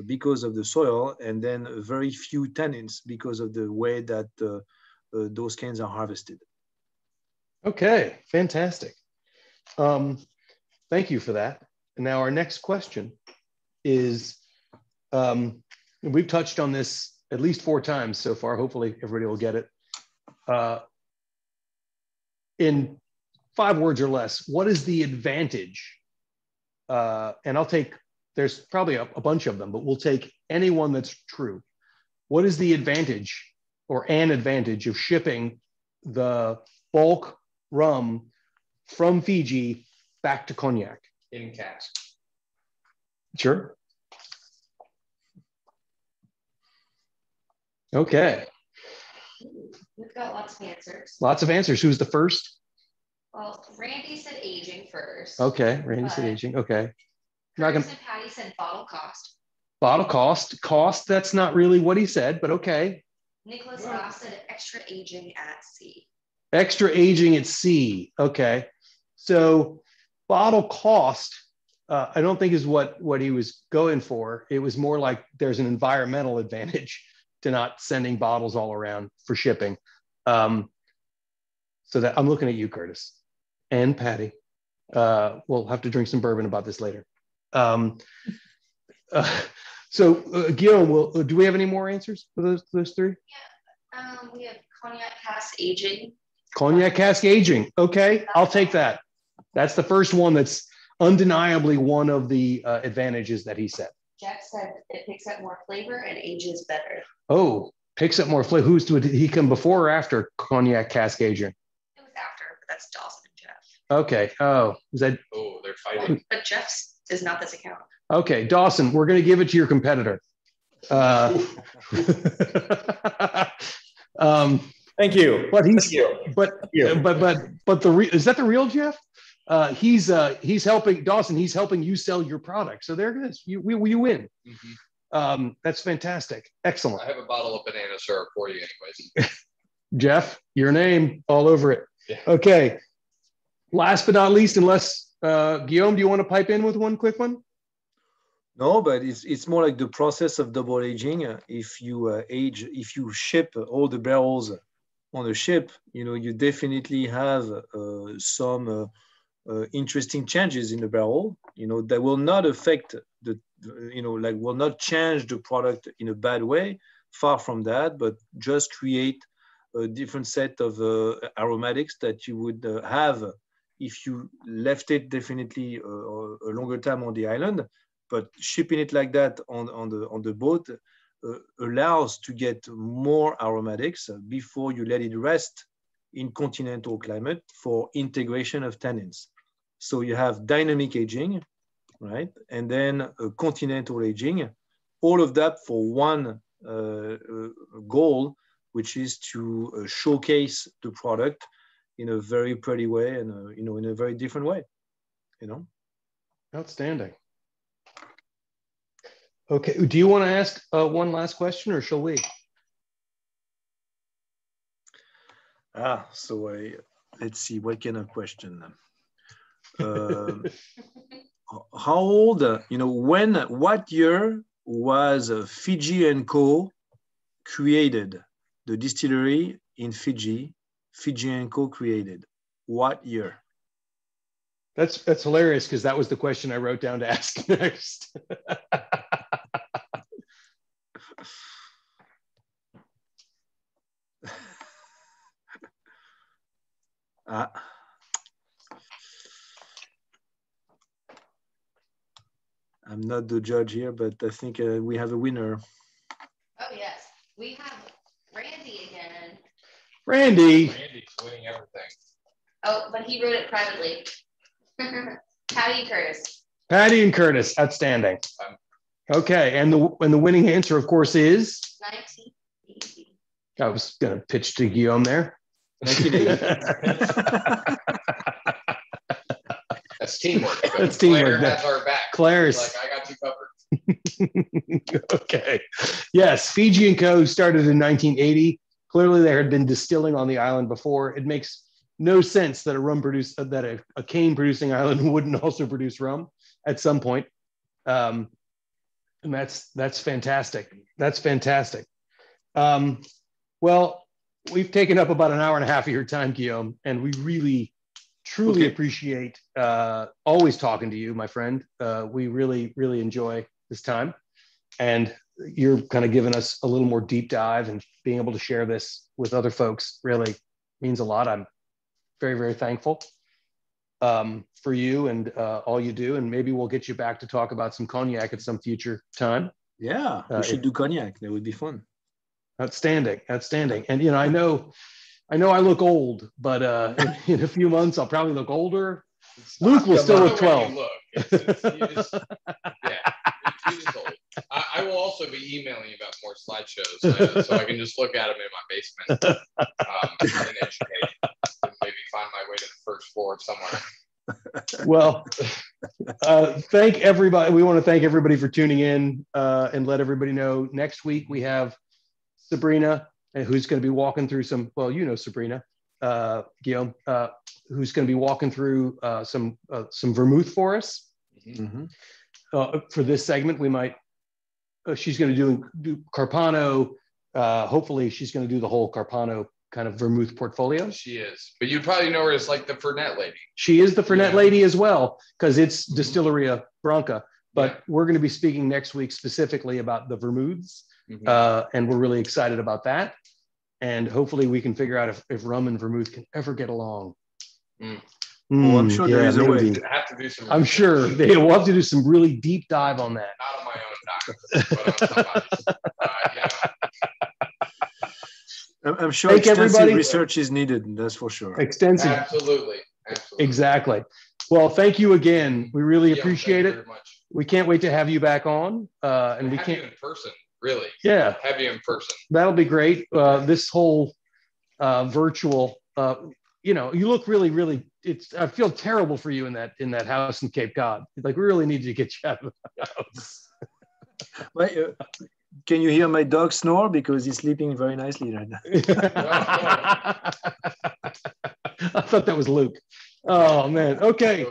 because of the soil, and then very few tannins because of the way that those canes are harvested. Okay, fantastic. Thank you for that. And now our next question is, we've touched on this at least 4 times so far. Hopefully everybody will get it. In 5 words or less, what is the advantage? And there's probably a bunch of them, but we'll take any one that's true. What is the advantage or an advantage of shipping the bulk rum from Fiji back to Cognac? In cask. Sure. Okay. We've got lots of answers. Lots of answers. Who's the first? Well, Randy said aging first. Okay, Randy said aging. Okay. Curtis and Patty said bottle cost. Bottle cost. Cost, that's not really what he said, but okay. Nicholas Goss said extra aging at sea. Extra aging at sea. Okay. So bottle cost, I don't think is what he was going for. It was more like there's an environmental advantage to not sending bottles all around for shipping. So that I'm looking at you, Curtis, and Patty. We'll have to drink some bourbon about this later. Guillaume, do we have any more answers for those 3? Yeah, we have cognac cask aging. Cognac cask aging. Okay, I'll take that. That's the first one that's undeniably one of the advantages that he said. Jeff said it picks up more flavor and ages better. Oh, picks up more flavor. Did he come before or after cognac cask aging? It was after, but that's Dawson and Jeff. Okay. Oh, is that? Oh, they're fighting. But Jeff's is not this account. Okay, Dawson, we're going to give it to your competitor. Thank you. But he's Thank you. but is that the real Jeff? He's helping Dawson. He's helping you sell your product. So there it is. You win. Mm-hmm. That's fantastic. Excellent. I have a bottle of banana syrup for you, anyways. Jeff, your name all over it. Yeah. Okay. Last but not least, unless Guillaume, do you want to pipe in with one quick one? No, but it's more like the process of double aging. If you ship all the barrels on a ship, you definitely have some interesting changes in the barrel, that will not affect will not change the product in a bad way. Far from that, but just create a different set of aromatics that you would have if you left it definitely a longer time on the island. But shipping it like that on the boat allows to get more aromatics before you let it rest in continental climate for integration of tannins. So you have dynamic aging, right? And then continental aging, all of that for one goal, which is to showcase the product in a very pretty way and in a very different way, Outstanding. Okay, do you want to ask one last question, or shall we? Let's see, what kind of question? How old, what year was Fiji & Co. created? The distillery in Fiji & Co. created. What year? That's hilarious, because that was the question I wrote down to ask next. I'm not the judge here, but I think we have a winner. Oh, yes. We have Randy again. Randy's winning everything. Oh, but he wrote it privately. Patty and Curtis. Patty and Curtis, outstanding. Okay, and the winning answer, of course, is 1980. I was going to pitch to Guillaume there. 1980. That's teamwork. That's teamwork. Claire has our back. Claire's like, I got you covered. Okay. Yes, Fiji & Co. started in 1980. Clearly, there had been distilling on the island before. It makes no sense that a cane producing island wouldn't also produce rum at some point. And that's fantastic. That's fantastic. Well, we've taken up about an hour and a half of your time, Guillaume, and we really, truly appreciate always talking to you, my friend. We really, really enjoy this time. And you're kind of giving us a little more deep dive, and being able to share this with other folks really means a lot. I'm very, very thankful for you and all you do. And maybe we'll get you back to talk about some cognac at some future time. Yeah, we should do cognac. That would be fun. Outstanding, outstanding. And I know I look old, but in a few months I'll probably look older. Luke will still look 12. You're just old. I will also be emailing you about more slideshows, so I can just look at them in my basement and educate, and maybe find my way to the first floor somewhere. Well, thank everybody. We want to thank everybody for tuning in, and let everybody know next week we have Sabrina, who's going to be walking through Sabrina, Guillaume, who's going to be walking through some vermouth for us. Mm-hmm. For this segment, we might. She's going to do Carpano. Hopefully, she's going to do the whole Carpano kind of vermouth portfolio. She is, but you'd probably know her as like the Fernet lady. She is the Fernet lady as well, because it's Distilleria Branca. But we're going to be speaking next week specifically about the vermouths, and we're really excited about that. And hopefully, we can figure out if rum and vermouth can ever get along. Oh, I'm sure there is a way. I have to do some. I'm sure they will have to do some really deep dive on that. Not on my own document, but on somebody's. I'm sure Thank extensive everybody. research is needed. That's for sure. Extensive. Absolutely. Exactly. Well, thank you again. We really appreciate it. Very much. We can't wait to have you back on. And we have can't. you in person, really. Yeah. Have you in person. That'll be great. This whole virtual, you know, you look really, really. I feel terrible for you in that house in Cape Cod. Like, we really need to get you out of the house. Wait, can you hear my dog snore? Because he's sleeping very nicely right now. I thought that was Luke. Oh, man. Okay.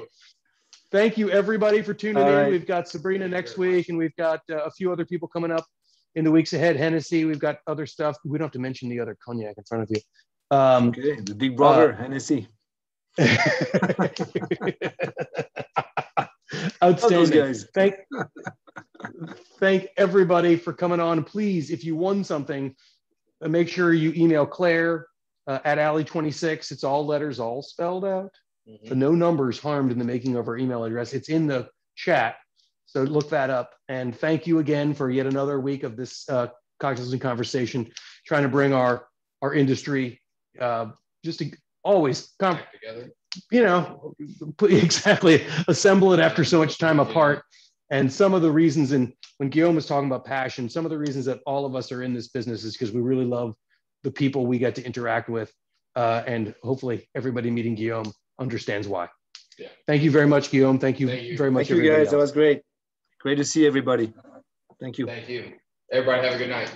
Thank you, everybody, for tuning in. Right. We've got Sabrina next week, and we've got a few other people coming up in the weeks ahead. Hennessy, we've got other stuff. We don't have to mention the other cognac in front of you. Okay, the big brother, Hennessy. Outstanding. Guys. Thank everybody for coming on. Please, if you won something, make sure you email Claire at Alley26. It's all letters, all spelled out. So no numbers harmed in the making of our email address. It's in the chat. So look that up. And thank you again for yet another week of this Cocktails and Conversation, trying to bring our industry just to always come together. You know, exactly, assemble it after so much time apart. And some of the reasons, and when Guillaume was talking about passion, some of the reasons that all of us are in this business is because we really love the people we get to interact with. And hopefully everybody meeting Guillaume understands why. Yeah. Thank you very much, Guillaume. Thank you very much. Thank you, guys. That was great. Great to see everybody. Thank you. Thank you. Everybody have a good night.